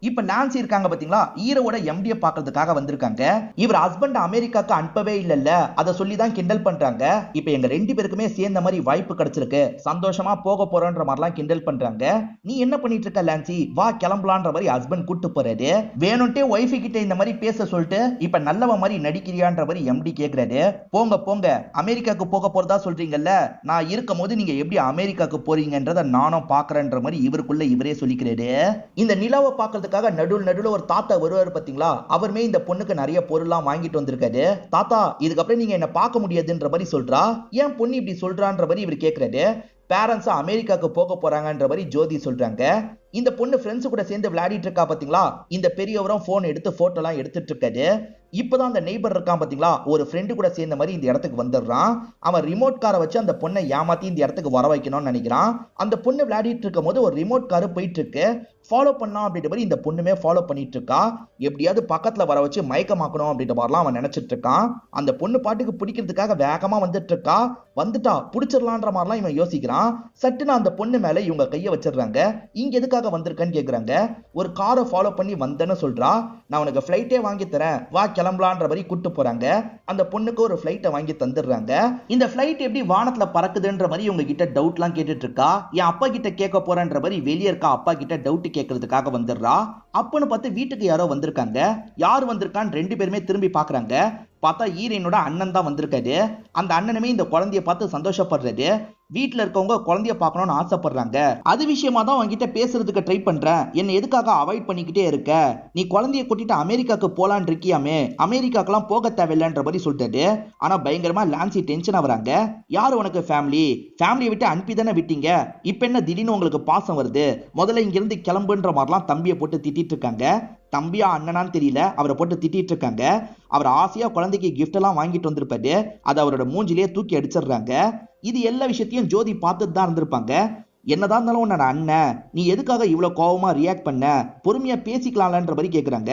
இப்ப நான்சி இருக்காங்க பாத்தீங்களா, ஈரோட எம்டியை பார்க்கிறதுக்காக வந்திருக்காங்க. இவர் ஹஸ்பண்ட் அமெரிக்காக்கு அனுப்பவே இல்லல்ல, அதை சொல்லி தான் கிண்டல் பண்றாங்க. இப்ப எங்க ரெண்டு பேருக்குமே சேர்ந்த மாதிரி வாய்ப்பு கிடைச்சிருக்கு, சந்தோஷமா போக போறோன்ற மாதிரிலாம் கிண்டல் பண்றாங்க. நீ என்ன பண்ணிட்டு இருக்க லான்சி, வா கிளம்பலான்ற மாதிரி ஹஸ்பண்ட் கூட்டு போறாரு. வேணும்ட்டே ஒய்ஃபு கிட்ட இந்த மாதிரி பேச சொல்லிட்டு இப்ப நல்லவ மாதிரி நடிக்கிறியான்ற மாதிரி எம்டி கேக்குறாரு. போங்க போங்க, அமெரிக்காக்கு போக போறதா சொல்றீங்கல்ல, நான் இருக்கும் போது நீங்க எப்படி அமெரிக்காக்கு போறீங்கன்றத நானும் பாக்குறேன்ற மாதிரி இவருக்குள்ள இவரே சொல்லிக்கிறாரு. இந்த நிலாவை பாக்குறதுக்காக நடுவுல ஒரு தாத்தா வருவாரு பாத்தீங்களா, அவருமே இந்த பொண்ணுக்கு நிறைய பொருள்லாம் வாங்கிட்டு வந்திருக்காரு. தாத்தா, இதுக்கப்புறம் நீங்க என்ன பார்க்க முடியாதுன்ற மாதிரி சொல்றா. ஏன் பொண்ணு இப்படி சொல்றான்ற மாதிரி இவர் கேக்குறாரு. பேரண்ட்ஸ் அமெரிக்காக்கு போக போறாங்கன்ற மாதிரி ஜோதி சொல்றாங்க. இந்த பொண்ணு ஃப்ரெண்ட்ஸ் கூட சேர்ந்து விளையாடிட்டு இருக்கா பாத்தீங்களா, இந்த பெரியவரும் போன் எடுத்து போட்டோ எல்லாம் எடுத்துட்டு இருக்காரு. இப்பதான் அந்த நெய்பர் இருக்கான் பாத்தீங்களா, ஒரு ஃப்ரெண்டு கூட சேர்ந்த மாதிரி இந்த இடத்துக்கு வந்துடுறான். அவன் ரிமோட் காரை வச்சு அந்த பொண்ணை ஏமாத்தி இந்த இடத்துக்கு வர வைக்கணும்னு நினைக்கிறான். அந்த பொண்ணு விளையாடிட்டு இருக்கும் போது ஒரு ரிமோட் காரு போயிட்டு இருக்கு. ஃபாலோ பண்ணலாம் அப்படின்ற மாதிரி இந்த பொண்ணுமே ஃபாலோ பண்ணிட்டு இருக்கா. எப்படியாவது பக்கத்துல வர வச்சு மயக்கமாக்கணும் அப்படின்ற மாதிரிலாம் அவன் நினைச்சிட்டு இருக்கான். அந்த பொண்ணு பாட்டுக்கு பிடிக்கிறதுக்காக வேகமா வந்துட்டு இருக்கா. வந்துட்டா பிடிச்சிடலான்ற மாதிரிலாம் இவன் யோசிக்கிறான். சட்டுன்னு அந்த பொண்ணு மேல இவங்க கைய வச்சிடுறாங்க. இங்க எதுக்காக வந்திருக்கன்னு கேக்குறாங்க. ஒரு காரை ஃபாலோ பண்ணி வந்தேன்னு சொல்றா. நான் உனக்கு ஃபிளைட்டே வாங்கி தரேன், வா கிளம்பலான்ற மாதிரி கூட்டு போறாங்க. அந்த பொண்ணுக்கு ஒரு ஃபிளைட்டை வாங்கி தந்துடுறாங்க. இந்த ஃபிளைட் எப்படி வானத்துல பறக்குதுன்ற மாதிரி இவங்க கிட்ட டவுட்லாம் கேட்டுட்டு இருக்கா. என் அப்பா கிட்ட கேட்க போறேன்ற மாதிரி வெளியே இருக்கா அப்பா கிட்ட டவுட் கேட்கறதுக்காக வந்துடுறா. அப்பன்னு பார்த்து வீட்டுக்கு யாரோ வந்திருக்காங்க. யார் வந்திருக்கான்னு ரெண்டு பேருமே திரும்பி பாக்குறாங்க. பார்த்தா ஹீரோயினோட அண்ணன் தான் வந்திருக்காரு. அந்த அண்ணனுமே இந்த குழந்தைய பார்த்து சந்தோஷப்படுறாரு. வீட்டுல இருக்கவங்க குழந்தைய பார்க்கணும்னு ஆசைப்படுறாங்க. அது விஷயமா தான் உங்ககிட்ட பேசுறதுக்கு ட்ரை பண்றேன், என்ன எதுக்காக அவாய்ட் பண்ணிக்கிட்டே இருக்க, நீ குழந்தைய கூட்டிட்டு அமெரிக்காக்கு போலான் இருக்கியாமே, அமெரிக்காக்கெல்லாம் போக தேவையில்லைன்ற மாதிரி சொல்லிட்டாரு. ஆனா பயங்கரமா லான்சி டென்ஷன் ஆகுறாங்க. யாரு உனக்கு ஃபேமிலியை விட்டு அனுப்பி தானே விட்டீங்க, இப்ப என்ன திடீர்னு உங்களுக்கு பாசம் வருது, முதல்ல இங்க இருந்து கிளம்புன்ற மாதிரிலாம் தம்பியை போட்டு திட்டிட்டு இருக்காங்க. தம்பியா அண்ணனான்னு தெரியல, அவரை போட்டு திட்டிட்டு இருக்காங்க. அவர் ஆசையா குழந்தைக்கு கிஃப்ட் எல்லாம் வாங்கிட்டு வந்திருப்பாரு, அதை அவரோட மூஞ்சிலேயே தூக்கி அடிச்சிடுறாங்க. இது எல்லா விஷயத்தையும் ஜோதி பார்த்துட்டு தான் இருந்திருப்பாங்க. என்னதான் இருந்தாலும் உன்னோட அண்ணன், நீ எதுக்காக இவ்வளவு கோவமா ரியாக்ட் பண்ண, பொறுமையா பேசிக்கலாம்ன்ற மாதிரி கேக்குறாங்க.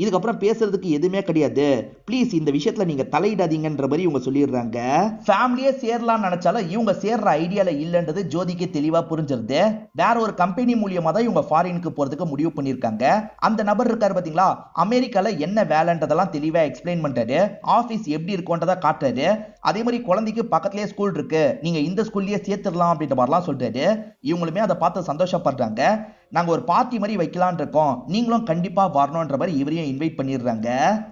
இதுக்கப்புறம் பேசுறதுக்கு எதுவுமே கிடையாது, ப்ளீஸ் இந்த விஷயத்துல நீங்க தலையிடாதீங்கன்ற மாதிரி இவங்க சொல்லிடுறாங்க. ஃபேமிலியே சேரலாம்னு நினைச்சாலும் இவங்க சேர்ற ஐடியால இல்லன்றது ஜோதிக்கு தெளிவா புரிஞ்சிருது. வேற ஒரு கம்பெனி மூலியமா தான் இவங்க ஃபாரினுக்கு போறதுக்கு முடிவு பண்ணிருக்காங்க. அந்த நபர் இருக்காரு பாத்தீங்களா, அமெரிக்கால என்ன வேலைன்றதெல்லாம் தெளிவா எக்ஸ்பிளைன் பண்றாரு. ஆபீஸ் எப்படி இருக்கும்ன்றத காட்டுறாரு. அதே மாதிரி குழந்தைக்கு பக்கத்துலயே ஸ்கூல் இருக்கு, நீங்க இந்த ஸ்கூல்லயே சேர்த்துடலாம் அப்படின்ற மாதிரிலாம் சொல்றாரு. இவங்களுமே அதை பார்த்து சந்தோஷப்படுறாங்க. நாங்க ஒரு பார்ட்டி மாதிரி வைக்கலான் இருக்கோம், நீங்களும் கண்டிப்பா வரணும்ன்ற மாதிரி இவரையும் இன்வைட் பண்ணிடுறாங்க.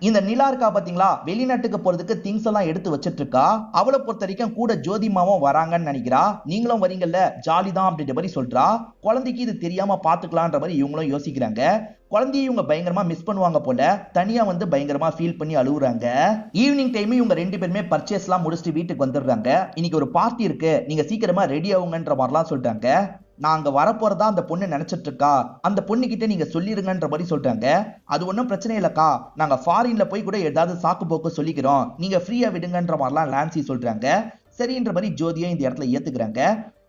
இந்த நிலா இருக்கா பாத்தீங்களா, வெளிநாட்டுக்கு போறதுக்கு திங்ஸ் எல்லாம் எடுத்து வச்சிட்டு இருக்கா. அவளை பொறுத்த வரைக்கும் கூட ஜோதிமாவும் வராங்கன்னு நினைக்கிறா. நீங்களும் வரீங்கல்ல, ஜாலி தான் அப்படின்ற மாதிரி சொல்றா. குழந்தைக்கு இது தெரியாம பாத்துக்கலான்ற மாதிரி இவங்களும் யோசிக்கிறாங்க. குழந்தைய இவங்க பயங்கரமா மிஸ் பண்ணுவாங்க போல, தனியா வந்து பயங்கரமா ஃபீல் பண்ணி அழுகுறாங்க. ஈவினிங் டைம் இவங்க ரெண்டு பேருமே பர்ச்சேஸ் எல்லாம் முடிச்சுட்டு வீட்டுக்கு வந்துடுறாங்க. இன்னைக்கு ஒரு பார்ட்டி இருக்கு, நீங்க சீக்கிரமா ரெடி ஆகுங்கன்ற மாதிரிலாம் சொல்றாங்க. நான் அங்க வரப்போறதா அந்த பொண்ணு நினைச்சிட்டு இருக்கா, அந்த பொண்ணு கிட்ட நீங்க சொல்லிருங்கன்ற மாதிரி சொல்றாங்க. அது ஒன்றும் பிரச்சனை இல்லக்கா, நாங்க ஃபாரின்ல போய் கூட ஏதாவது சாக்கு போக்கு சொல்லிக்கிறோம், நீங்க ஃப்ரீயா விடுங்கன்ற மாதிரிலாம் லான்சி சொல்றாங்க. சரின்ற மாதிரி ஜோதியை இந்த இடத்துல ஏத்துக்கிறாங்க.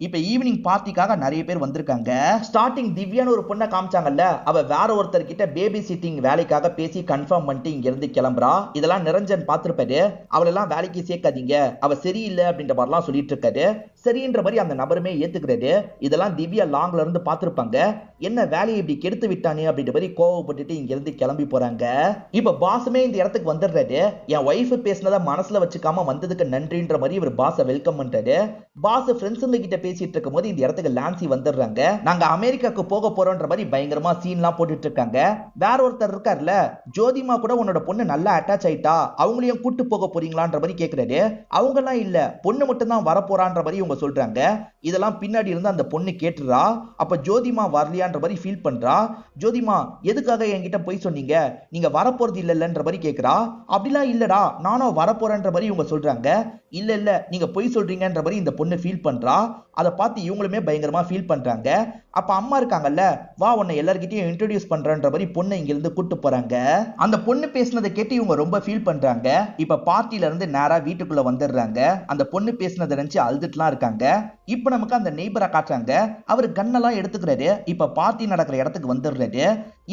இப்ப ஈவினிங் பார்ட்டிக்காக நிறைய பேர் வந்திருக்காங்க. ஸ்டார்டிங் திவ்யான்னு ஒரு பொண்ணை காமிச்சாங்கல்ல, அவ வேற ஒருத்தர் கிட்ட பேபி சிட்டிங் வேலைக்காக பேசி கன்ஃபார்ம் பண்ணிட்டு இங்க இருந்து கிளம்புறா. இதெல்லாம் நிரஞ்சன் பார்த்திருப்பாரு. அவளெல்லாம் வேலைக்கு சேர்க்காதீங்க, அவ சரியில்லை அப்படின்ற மாதிரிலாம் சொல்லிட்டு இருக்காரு. சரின்ற மாதிரி அந்த நபருமே ஏத்துக்கிறாரு. இதெல்லாம் திவ்யா லாங்ல இருந்து பார்த்திருப்பாங்க. என்ன வேலையை இப்படி கெடுத்து விட்டானே அப்படின்ற மாதிரி கோவப்பட்டுட்டு இங்க இருந்து கிளம்பி போறாங்க. இப்ப பாஸுமே இந்த இடத்துக்கு வந்துடுறாரு. என் ஒய்ஃப் பேசினதை மனசுல வச்சுக்காம வந்ததுக்கு நன்றின்ற மாதிரி இவர் பாஸை வெல்கம் பண்றாரு. பாஸ் ஃப்ரெண்ட்ஸுங்க கிட்ட பேசிட்டு இருக்கும்போது இந்த இடத்துக்கு லான்சி வந்துடுறாங்க. நாங்க அமெரிக்காக்கு போக போறோம்ன்ற மாதிரி பயங்கரமா சீன்லாம் போட்டுட்டு இருக்காங்க. வேற ஒருத்தர் இருக்காருல, ஜோதிமா கூட உன்னோட பொண்ணு நல்லா அட்டாச் ஆயிட்டா, அவங்களையும் கூட்டு போக போறீங்களான்ற மாதிரி கேக்குறாரு. அவங்க எல்லாம் இல்ல, பொண்ணு மட்டும் தான் வரப்போறான்ற மாதிரி இவங்க சொல்றாங்க. இதெல்லாம் பின்னாடி இருந்து அந்த பொண்ணு கேட்டுறா. அப்ப ஜோதிமா வரலையான்ற மாதிரி ஃபீல் பண்றா. ஜோதிமா எதுக்காக என்கிட்ட போய் சொன்னீங்க, நீங்க வரப்போறது இல்லன்ற மாதிரி கேக்குறா. அப்படிலாம் இல்லடா, நானும் வரப்போறேன்ற மாதிரி இவங்க சொல்றாங்க. இல்ல இல்ல நீங்க பொய் சொல்றீங்கன்ற மாதிரி இந்த பொண்ணு ஃபீல் பண்றா. அதை பார்த்து இவங்களுமே பயங்கரமா ஃபீல் பண்றாங்க. அப்ப அம்மா இருக்காங்கல்ல, வா உன்னை எல்லார்கிட்டயும் இன்ட்ரோடியூஸ் பண்றன்ற மாதிரி பொண்ணை இங்க இருந்து கூட்டு போறாங்க. அந்த பொண்ணு பேசினதை கேட்டு இவங்க ரொம்ப ஃபீல் பண்றாங்க. இப்ப பார்ட்டில இருந்து நேரா வீட்டுக்குள்ள வந்துடுறாங்க. அந்த பொண்ணு பேசினதை நினைச்சு அழுதுட்டுலாம் இருக்காங்க. இப்ப நமக்கு அந்த நெய்பரை காட்டுறாங்க. அவர் கன்னெல்லாம் எடுத்துக்கிறாரு. இப்ப பார்ட்டி நடக்கிற இடத்துக்கு வந்துடுறாரு.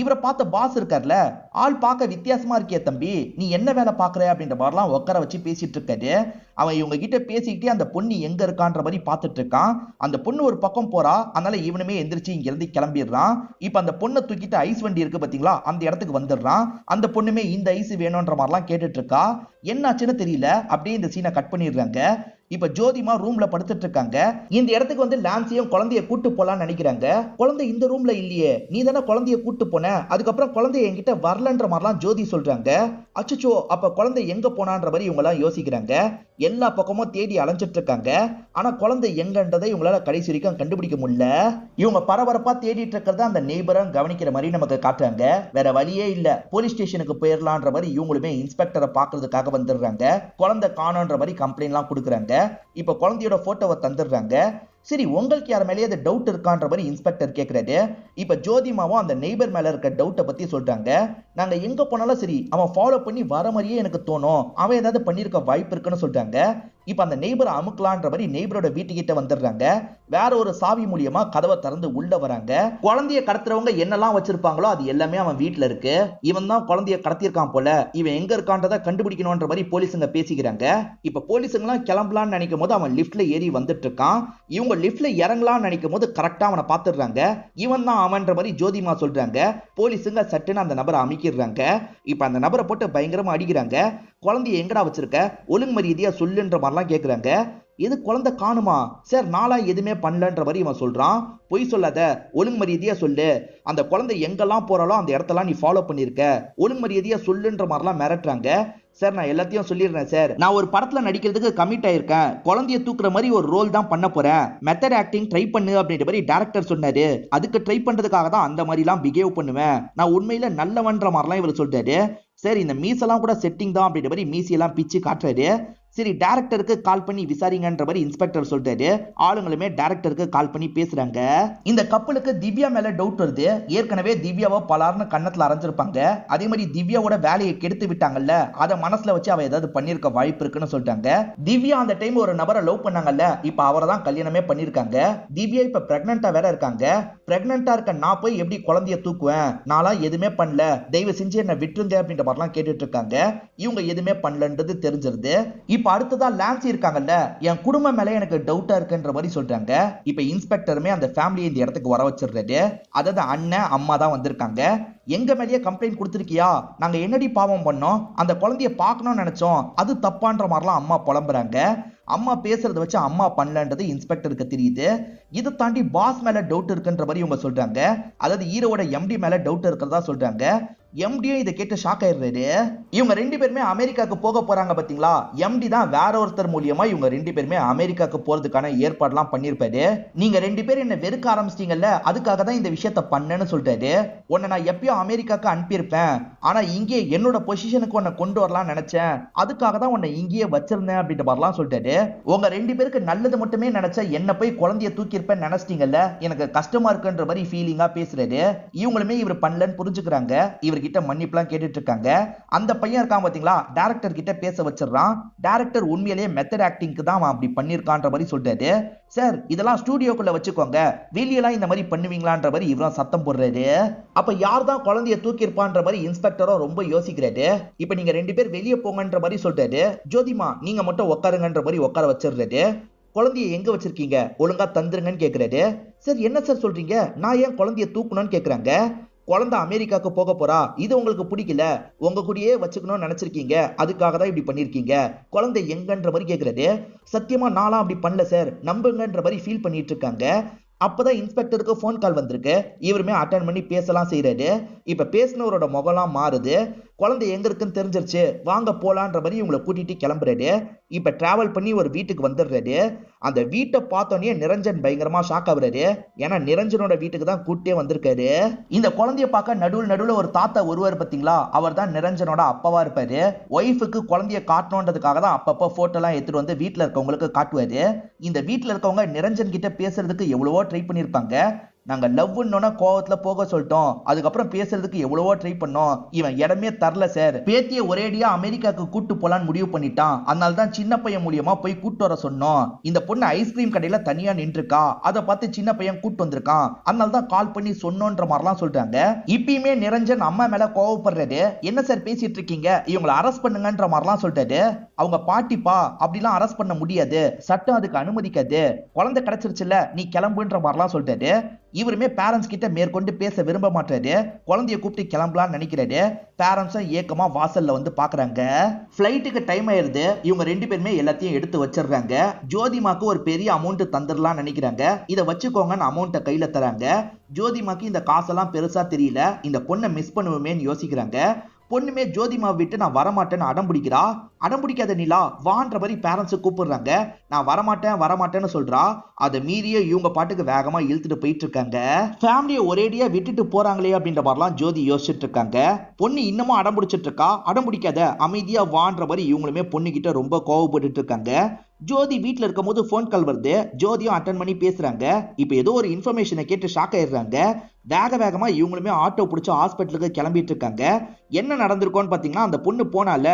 இவரை பார்த்த பாஸ் இருக்கார்ல, ஆள் பார்க்க வித்தியாசமா இருக்கே தம்பி, நீ என்ன வேலை பாக்குற அப்படின்ற மாதிரிலாம் உட்கார வச்சு பேசிட்டு இருக்காரு. அவன் இவங்க கிட்ட பேசிக்கிட்டே அந்த பொண்ணு எங்க இருக்கான்ற மாதிரி பார்த்துட்டு இருக்கான். அந்த பொண்ணு ஒரு பக்கம் போறா, அதனால இவனுமே எந்திரிச்சு இங்க இருந்து கிளம்பிடுறான். இப்ப அந்த பொண்ணை தூக்கிட்டு ஐஸ் வண்டி இருக்கு பாத்தீங்களா, அந்த இடத்துக்கு வந்துடுறான். அந்த பொண்ணுமே இந்த ஐஸ் வேணும்ன்ற மாதிரிலாம் கேட்டுட்டு இருக்கா. என்னாச்சுன்னு தெரியல, அப்படியே இந்த சீனை கட் பண்ணிடுறாங்க. இப்ப ஜோதிமா ரூம்ல படுத்துட்டு இருக்காங்க. இந்த இடத்துக்கு வந்து லான்சியும் குழந்தைய கூட்டு போலான்னு நினைக்கிறாங்க. குழந்தை இந்த ரூம்ல இல்லையே, நீ தானே குழந்தைய கூட்டு போன, அதுக்கப்புறம் குழந்தைய என்கிட்ட வரலன்ற மாதிரிலாம் ஜோதி சொல்றாங்க. அச்சச்சோ, அப்ப குழந்தை எங்க போனான்ற மாதிரி இவங்க எல்லாம் யோசிக்கிறாங்க. எல்லா பக்கமும் தேடி அலைஞ்சிட்டு இருக்காங்க. ஆனா குழந்தை எங்கன்றதை இவங்களால கடைசி வரைக்கும் கண்டுபிடிக்க முடியல. இவங்க பரபரப்பா தேடிட்டு இருக்கிறத அந்த நெய்பரும் கவனிக்கிற மாதிரி நமக்கு காட்டுறாங்க. வேற வழியே இல்ல, போலீஸ் ஸ்டேஷனுக்கு போயிடலான்ற மாதிரி இவங்களுமே இன்ஸ்பெக்டரை பாக்குறதுக்காக வந்துடுறாங்க. குழந்தை காணோன்ற மாதிரி கம்ப்ளைண்ட் எல்லாம் கொடுக்குறாங்க. இப்ப குழந்தையோட போட்டோவை தந்துடுறாங்க. சரி, உங்களுக்கு யார் மேலேயே அது டவுட் இருக்கான்ற மாதிரி இன்ஸ்பெக்டர் கேட்கிறாரு. இப்ப ஜோதிமாவும் அந்த நெய்பர் மேல இருக்க டவுட்டை பத்தி சொல்றாங்க. நாங்க எங்க போனாலும் சரி, அவன் ஃபாலோ பண்ணி வர மாதிரியே எனக்கு தோணும், அவன் ஏதாவது பண்ணிருக்க வாய்ப்பு இருக்குன்னு சொல்றாங்க. இப்ப அந்த நெய்பரை அமுக்கலான்ற மாதிரி நெய்பரோட வீட்டுக்கிட்ட வந்துடுறாங்க. வேற ஒரு சாவி மூலியமா கதவை திறந்து உள்ள வராங்க. குழந்தைய கடத்துறவங்க என்னெல்லாம் வச்சிருப்பாங்களோ அது எல்லாமே அவன் வீட்டுல இருக்கு. இவன் தான் குழந்தைய கடத்திருக்கான் போல, இவன் எங்க இருக்கான்றதை கண்டுபிடிக்கணும்ன்ற மாதிரி போலீஸுங்க பேசிக்கிறாங்க. இப்ப போலீஸுங்க எல்லாம் கிளம்பலான்னு நினைக்கும் போது அவன் லிப்ட்ல ஏறி வந்துட்டு இருக்கான். இவங்க லிப்ட்ல இறங்கலாம்னு நினைக்கும் போது கரெக்டா அவனை பார்த்துடுறாங்க. இவன் தான் அவன்ற மாதிரி ஜோதிமா சொல்றாங்க. போலீஸுங்க சட்டுன்னு அந்த நபரை அமைக்கிறாங்க. இப்ப அந்த நபரை போட்டு பயங்கரமா அடிக்கிறாங்க. குழந்தைய எங்கடா வச்சிருக்க, ஒழுங்கு மரியாதையா சொல்லுன்ற மாதிரிலாம் கேட்கிறாங்க. எது குழந்தை காணுமா சார், நாளா எதுவுமே பண்ணலன்ற மாதிரி இவன் சொல்றான். பொய் சொல்லாத, ஒழுங்கு மரியாதையா சொல்லு, அந்த குழந்தை எங்கெல்லாம் போறாலோ அந்த இடத்தெல்லாம் நீ ஃபாலோ பண்ணிருக்க, ஒழுங்கு மரியாதையா சொல்லுன்ற மாதிரிலாம் மிரட்டுறாங்க. சார் நான் எல்லாத்தையும் சொல்லிடுறேன் சார், நான் ஒரு படத்துல நடிக்கிறதுக்கு கமிட் ஆயிருக்கேன், குழந்தைய தூக்குற மாதிரி ஒரு ரோல் தான் பண்ண போறேன், மெத்தட் ஆக்டிங் ட்ரை பண்ணு அப்படின்ற மாதிரி டைரக்டர் சொன்னாரு, அதுக்கு ட்ரை பண்றதுக்காக தான் அந்த மாதிரிலாம் பிஹேவ் பண்ணுவேன், நான் உண்மையில நல்லவன்ற மாதிரிலாம் இவர் சொல்றாரு. சரி, இந்த மீசெல்லாம் கூட செட்டிங் தான் அப்படின்ற மாதிரி மீசையெல்லாம் பிச்சு காட்டுறாரு. சரி, டைரக்டருக்கு கால் பண்ணி விசாரிங்கன்ற மாதிரி இன்ஸ்பெக்டர் சொல்றாரு. ஆளுங்களுமே டைரக்டருக்கு கால் பண்ணி பேசுறாங்க. இந்த கப்பலுக்கு திவ்யா மேல டவுட் வருது. ஏற்கனவே திவ்யாவை பலார்னு கண்ணத்துல அரைஞ்சிருப்பாங்க. அதே மாதிரி திவ்யாவோட வேலையை கெடுத்து விட்டாங்கல்ல, அதை மனசுல வச்சு அவ ஏதாவது பண்ணிருக்க வாய்ப்பு இருக்குன்னு சொல்றாங்க. திவ்யா அந்த டைம் ஒரு நபரை லவ் பண்ணாங்கல்ல, இப்ப அவரை தான் கல்யாணமே பண்ணிருக்காங்க. திவ்யா இப்ப பிரெக்னண்டா வேற இருக்காங்க. பிரெக்னண்டா இருக்க நான் போய் எப்படி குழந்தைய தூக்குவேன், நான்லாம் எதுவுமே பண்ணல, தயவு செஞ்சு என்ன விட்டுருங்க அப்படின்ற மாதிரிலாம் கேட்டுட்டு இருக்காங்க. இவங்க எதுவுமே பண்ணலன்றது தெரிஞ்சிருது. இப்ப அடுத்ததா லான்சி இருக்காங்கல்ல, என் குடும்பம் மேல எனக்கு டவுட்டா இருக்குன்ற மாதிரி சொல்றாங்க. இப்ப இன்ஸ்பெக்டருமே அந்த ஃபேமிலியை இந்த இடத்துக்கு வர வச்சிடுறாரு. அதாவது அண்ணன் அம்மா தான் வந்திருக்காங்க. எங்க மேலேயே கம்ப்ளைண்ட் கொடுத்துருக்கியா, நாங்க என்னடி பாவம் பண்ணோம், அந்த குழந்தைய பார்க்கணும்னு நினைச்சோம், அது தப்பான்ற மாதிரிலாம் அம்மா புலம்புறாங்க. அம்மா பேசுறத வச்சு அம்மா பண்ணலன்றது இன்ஸ்பெக்டருக்கு தெரியுது. இதை தாண்டி பாஸ் மேல டவுட் இருக்குன்ற மாதிரி இவங்க சொல்றாங்க. அதாவது ஹீரோவோட எம்டி மேல டவுட் இருக்கிறதா சொல்றாங்க. எம்டியும் இதை கேட்டு ஷாக் ஆயிடுறாரு. இவங்க ரெண்டு பேருமே அமெரிக்காக்கு போக போறாங்க பாத்தீங்களா, எம்டி தான் வேற ஒருத்தர் மூலியமா இவங்க ரெண்டு பேருமே அமெரிக்காக்கு போறதுக்கான ஏற்பாடுலாம் பண்ணிருப்பாரு. நீங்க ரெண்டு பேரும் என்ன வெறுக்க ஆரம்பிச்சிட்டீங்கல்ல, அதுக்காக தான் இந்த விஷயத்த பண்ணேன்னு சொல்றாரு. உன்னை நான் எப்பயும் அமெரிக்காக்கு அனுப்பியிருப்பேன், ஆனா இங்கே என்னோட பொசிஷனுக்கு உன்னை கொண்டு வரலாம் நினைச்சேன், அதுக்காக தான் உன்னை இங்கேயே வச்சிருந்தேன் அப்படின்ற மாதிரிலாம் சொல்றாரு. உங்க ரெண்டு பேருக்கு நல்லது மட்டுமே நினைச்ச என்ன போய் குழந்தைய தூக்கி இருப்பேன்னு நினைச்சிட்டீங்கல்ல, எனக்கு கஷ்டமா இருக்குன்ற மாதிரி ஃபீலிங்கா பேசுறாரு. இவங்களுமே இவர் பண்ணலன்னு புரிஞ்சுக்கிறாங்க. இவர்கிட்ட மன்னிப்புலாம் கேட்டுட்டு இருக்காங்க. அந்த பையன் இருக்கான் பாத்தீங்களா, டைரக்டர் கிட்ட பேச வச்சிடறான். டைரக்டர் உண்மையிலேயே மெத்தட் ஆக்டிங்க்கு தான் அவன் அப்படி பண்ணிருக்கான்ற மாதிரி சொல்றாரு. சார் இதெல்லாம் ஸ்டூடியோக்குள்ள வச்சுக்கோங்க, வெளியெல்லாம் இந்த மாதிரி பண்ணுவீங்களான்ற மாதிரி இவரும் சத்தம் போடுறாரு. அப்ப யார் தான் குழந்தைய தூக்கி இருப்பான்ற மாதிரி இன்ஸ்பெக்டரும் ரொம்ப யோசிக்கிறாரு. இப்ப நீங்க ரெண்டு பேர் வெளியே போங்கன்ற மாதிரி சொல்றாரு. ஜோதிமா நீங்க மட்டும் உட்காருங்கன்ற மாதிரி உட்கார வச்சிடுறாரு. குழந்தைய எங்க வச்சிருக்கீங்க, ஒழுங்கா தந்துருங்கன்னு கேக்குறாரு. சார் என்ன சார் சொல்றீங்க, நான் ஏன் குழந்தைய தூக்கணும்னு கேக்குறாங்க. குழந்தை அமெரிக்காவுக்கு போக போறா, இது உங்களுக்கு பிடிக்கல, உங்க கூடயே வச்சுக்கணும்னு நினைச்சிருக்கீங்க, அதுக்காக தான் இப்படி பண்ணிருக்கீங்க, குழந்தை எங்கன்ற மாதிரி கேக்குறது. சத்தியமா நானும் அப்படி பண்ணல சார், நம்புங்கன்ற மாதிரி ஃபீல் பண்ணிட்டு இருக்காங்க. அப்பதான் இன்ஸ்பெக்டருக்கு போன் கால் வந்திருக்கு. இவருமே அட்டன் பண்ணி பேசலாம் செய்யறாரு. இப்ப பேசினவரோட முகம்லாம் மாறுது. குழந்தை எங்க இருக்குன்னு தெரிஞ்சிருச்சு, வாங்க போலான்ற மாதிரி இவங்களை கூட்டிட்டு கிளம்புறாரு. இப்ப டிராவல் பண்ணி ஒரு வீட்டுக்கு வந்துடுறாரு. அந்த வீட்டை பார்த்தோன்னே நிரஞ்சன் பயங்கரமா ஷாக் ஆகுறாரு. ஏன்னா நிரஞ்சனோட வீட்டுக்கு தான் கூட்டே வந்திருக்காரு. இந்த குழந்தைய பார்க்க நடுவுல ஒரு தாத்தா ஒருவர் பாத்தீங்களா, அவர் தான் நிரஞ்சனோட அப்பாவா இருப்பாரு. ஒய்ஃபுக்கு குழந்தைய காட்டணுன்றதுக்காக தான் அப்பப்போ போட்டோ எல்லாம் எடுத்துட்டு வந்து வீட்டுல இருக்கவங்களுக்கு காட்டுவாரு. இந்த வீட்டுல இருக்கவங்க நிரஞ்சன் கிட்ட பேசுறதுக்கு எவ்வளவோ ட்ரை பண்ணிருப்பாங்க. நாங்க லவ்னோட கோவத்துல போக சொல்லிட்டோம், அதுக்கப்புறம் பேசுறதுக்கு எவ்வளவோ ட்ரை பண்ணோம், இவன் இடமே தரல சார், பேத்திய ஒரேடியா அமெரிக்காவுக்கு கூட்டு போலான்னு முடிவு பண்ணிட்டான், அதனால தான் சின்ன பையன் மூலியமா போய் கூட்டு வர சொன்னோம். இந்த பொண்ணு ஐஸ்கிரீம் கடையில தனியா நின்றுக்கா, அதை பார்த்து சின்ன பையன் கூட்டு வந்திருக்கான், அதனால தான் கால் பண்ணி சொன்னோன்ற மாதிரிலாம் சொல்றாங்க. இப்பயுமே நிரஞ்சன் அம்மா மேல கோவப்படுறாரு. என்ன சார் பேசிட்டு இருக்கீங்க, இவங்களை அரெஸ்ட் பண்ணுங்கன்ற மாதிரிலாம் சொல்றாரு. அவங்க பாட்டிப்பா, அப்படிலாம் அரெஸ்ட் பண்ண முடியாது, சட்டம் அதுக்கு அனுமதிக்காது, குழந்தை கிடைச்சிருச்சுல, நீ கிளம்புன்ற மாதிரிலாம் சொல்றாரு. இவருமே பேரண்ட்ஸ் கிட்ட மேற்கொண்டு பேச விரும்ப மாட்டாரு. குழந்தைய கூப்பிட்டு கிளம்பலான்னு நினைக்கிறாரு. பேரண்ட்ஸும் ஏக்கமா வாசல்ல வந்து பாக்குறாங்க. ஃபிளைட்டுக்கு டைம் ஆயிருது. இவங்க ரெண்டு பேருமே எல்லாத்தையும் எடுத்து வச்சிடுறாங்க. ஜோதிமாக்கு ஒரு பெரிய அமௌண்ட் தந்துடலாம் நினைக்கிறாங்க. இதை வச்சுக்கோங்கன்னு அமௌண்ட்டை கையில தராங்க. ஜோதிமாக்கு இந்த காசெல்லாம் பெருசா தெரியல, இந்த பொண்ணை மிஸ் பண்ணுவோமேன்னு யோசிக்கிறாங்க. பொண்ணுமே ஜோதிமா விட்டு நான் வரமாட்டேன்னு அடம் பிடிக்கிறா. அடம் பிடிக்காத நிலா வான்ற மாதிரி பேரண்ட்ஸ் கூப்பிடுறாங்க. நான் வரமாட்டேன்னு சொல்றா. அதை மீறிய இவங்க பாட்டுக்கு வேகமா இழுத்துட்டு போயிட்டு இருக்காங்க. ஃபேமிலியை ஒரேடியா விட்டுட்டு போறாங்களே அப்படின்ற மாதிரிலாம் ஜோதி யோசிச்சுட்டு இருக்காங்க. பொண்ணு இன்னமும் அடம் பிடிச்சிட்டு இருக்கா. அடம் பிடிக்காத, அமைதியா வான்ற மாதிரி இவங்களுமே பொண்ணு கிட்ட ரொம்ப கோவப்பட்டு இருக்காங்க. ஜோதி வீட்டுல இருக்கும் போது போன் கால் வருது. ஜோதியும் அட்டன் பண்ணி பேசுறாங்க. இப்ப ஏதோ ஒரு இன்ஃபர்மேஷனை கேட்டு ஷாக் ஆயிடுறாங்க. வேகமா இவங்களுமே ஆட்டோ பிடிச்சு ஹாஸ்பிட்டலுக்கு கிளம்பிட்டு இருக்காங்க. என்ன நடந்திருக்கோன்னு பாத்தீங்கன்னா, அந்த பொண்ணு போனால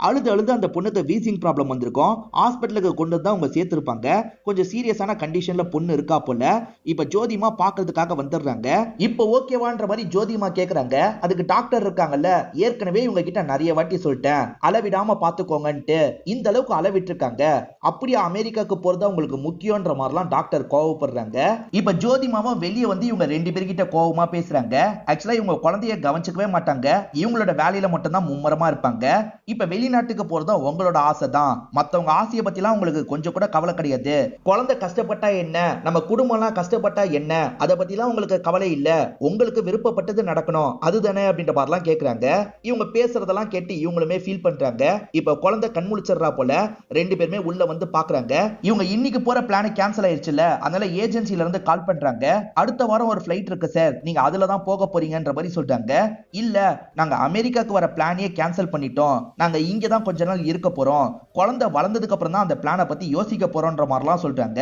அழுது அந்த பொண்ணுக்கு வீசிங் ப்ராப்ளம் வந்திருக்கும். ஹாஸ்பிட்டலுக்கு கொண்டு தான் அவங்க சேர்த்திருப்பாங்க. கொஞ்சம் சீரியஸான கண்டிஷன்ல பொண்ணு இருக்கா போல. இப்ப ஜோதிமா பாக்குறதுக்காக வந்துடுறாங்க. இப்ப ஓகேவான்ற மாதிரி ஜோதிமா கேக்குறாங்க. அதுக்கு டாக்டர் இருக்காங்கல்ல, ஏற்கனவே இவங்க கிட்ட நிறைய வாட்டி சொல்லிட்டேன், அளவிடாம பாத்துக்கோங்கன்ட்டு. இந்த அளவுக்கு அளவிட்டு இருக்காங்க. அப்படியே அமெரிக்காவுக்கு போறது உங்களுக்கு முக்கியன்ற மாதிரிலாம் டாக்டர் கோவப்படுறாங்க. இப்ப ஜோதிமாவும் வெளியே வந்து இவங்க ரெண்டு பேர்கிட்ட கோவமா பேசுறாங்க. ஆக்சுவலா இவங்க குழந்தைய கவனிச்சுக்கவே மாட்டாங்க. இவங்களோட வேலையில மட்டும் தான் மும்மரமா இருப்பாங்க. இப்ப வெளிநாட்டுக்கு போறது உங்களோட ஆசை தான், மத்தவங்க ஆசையை பத்திலாம் உங்களுக்கு கொஞ்சம் கூட கவலை கிடையாது. குழந்தை கஷ்டப்பட்டா என்ன, நம்ம குடும்பம் எல்லாம் கஷ்டப்பட்டா என்ன, அதை பத்திலாம் உங்களுக்கு கவலை இல்ல, உங்களுக்கு விருப்பப்பட்டது நடக்கணும் அதுதானே அப்படின்ற மாதிரிலாம் கேக்குறாங்க. இவங்க பேசுறதெல்லாம் கேட்டு இவங்களுமே ஃபீல் பண்றாங்க. இப்ப குழந்தை கண்முழிச்சிடுறா போல. ரெண்டு பேருமே உள்ள வந்து பாக்குறாங்க. இவங்க இன்னைக்கு போற பிளான் கேன்சல் ஆயிருச்சுல, அதனால ஏஜென்சில இருந்து கால் பண்றாங்க. அடுத்த வாரம் ஒரு ஃபிளைட் இருக்கு சார், நீங்க அதுல தான் போக போறீங்கன்ற மாதிரி சொல்றாங்க. இல்ல, நாங்க அமெரிக்காக்கு வர பிளானையே கேன்சல் பண்ணிட்டோம், நாங்க இங்க தான் கொஞ்ச நாள் இருக்க போறோம், குழந்தை வளர்ந்ததுக்கு அப்புறம் தான் அந்த பிளானை பத்தி யோசிக்க போறோம்ன்ற மாதிரிலாம் சொல்றாங்க.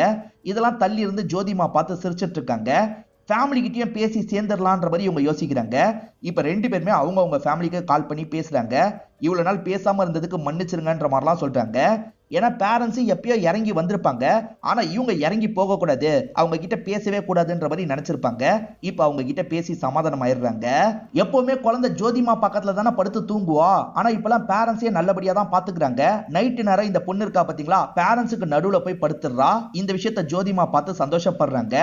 இதெல்லாம் தள்ளி இருந்து ஜோதிமா பார்த்து சிரிச்சிட்டு இருக்காங்க. ஃபேமிலி கிட்டயும் பேசி சேர்ந்துடலான்ற மாதிரி இவங்க யோசிக்கிறாங்க. இப்ப ரெண்டு பேருமே அவங்க ஃபேமிலிக்கு கால் பண்ணி பேசுறாங்க. இவ்வளவு நாள் பேசாம இருந்ததுக்கு மன்னிச்சிருங்கன்ற மாதிரிலாம் சொல்றாங்க. ஏன்னா பேரண்ட்ஸ் எப்பயோ இறங்கி வந்திருப்பாங்க. ஆனா இவங்க இறங்கி போக கூடாது, அவங்க கிட்ட பேசவே கூடாதுன்ற மாதிரி நினைச்சிருப்பாங்க. இப்ப அவங்க கிட்ட பேசி சமாதானம் ஆயிடுறாங்க. எப்பவுமே குழந்தை ஜோதிமா பக்கத்துல தானே படுத்து தூங்குவா. ஆனா இப்பெல்லாம் பேரண்ட்ஸே நல்லபடியா தான் பாத்துக்கிறாங்க. நைட்டு நேரம் இந்த பொண்ணு இருக்கா பாத்தீங்களா, பேரண்ட்ஸுக்கு நடுவுல போய் படுத்துடுறா. இந்த விஷயத்த ஜோதிமா பார்த்து சந்தோஷப்படுறாங்க.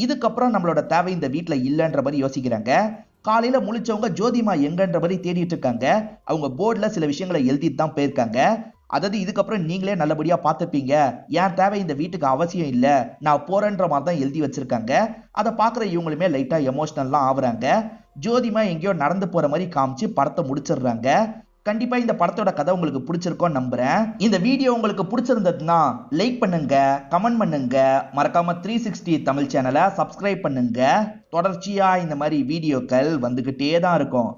இதுக்கப்புறம் நம்மளோட தேவை இந்த வீட்டுல இல்லைன்ற மாதிரி யோசிக்கிறாங்க. காலையில முழிச்சவங்க ஜோதிமா எங்கன்ற மாதிரி தேடிட்டு இருக்காங்க. அவங்க போர்டுல சில விஷயங்களை எழுதிட்டு தான் போயிருக்காங்க. அதாவது இதுக்கப்புறம் நீங்களே நல்லபடியா பார்த்துப்பீங்க, என் தேவை இந்த வீட்டுக்கு அவசியம் இல்ல, நான் போறேன்ற மாதிரி தான் எழுதி வச்சிருக்காங்க. அதை பாக்குற இவங்களுமே லைட்டா எமோஷனல்லாம் ஆகுறாங்க. ஜோதிமா எங்கேயோ நடந்து போற மாதிரி காமிச்சு படத்தை முடிச்சிடுறாங்க. கண்டிப்பா இந்த படத்தோட கதை உங்களுக்கு பிடிச்சிருக்கும் நம்புறேன். இந்த வீடியோ உங்களுக்கு பிடிச்சிருந்ததுன்னா லைக் பண்ணுங்க, கமெண்ட் பண்ணுங்க, மறக்காம 360 தமிழ் சேனலை சப்ஸ்கிரைப் பண்ணுங்க. தொடர்ச்சியா இந்த மாதிரி வீடியோக்கள் வந்துகிட்டே தான் இருக்கும்.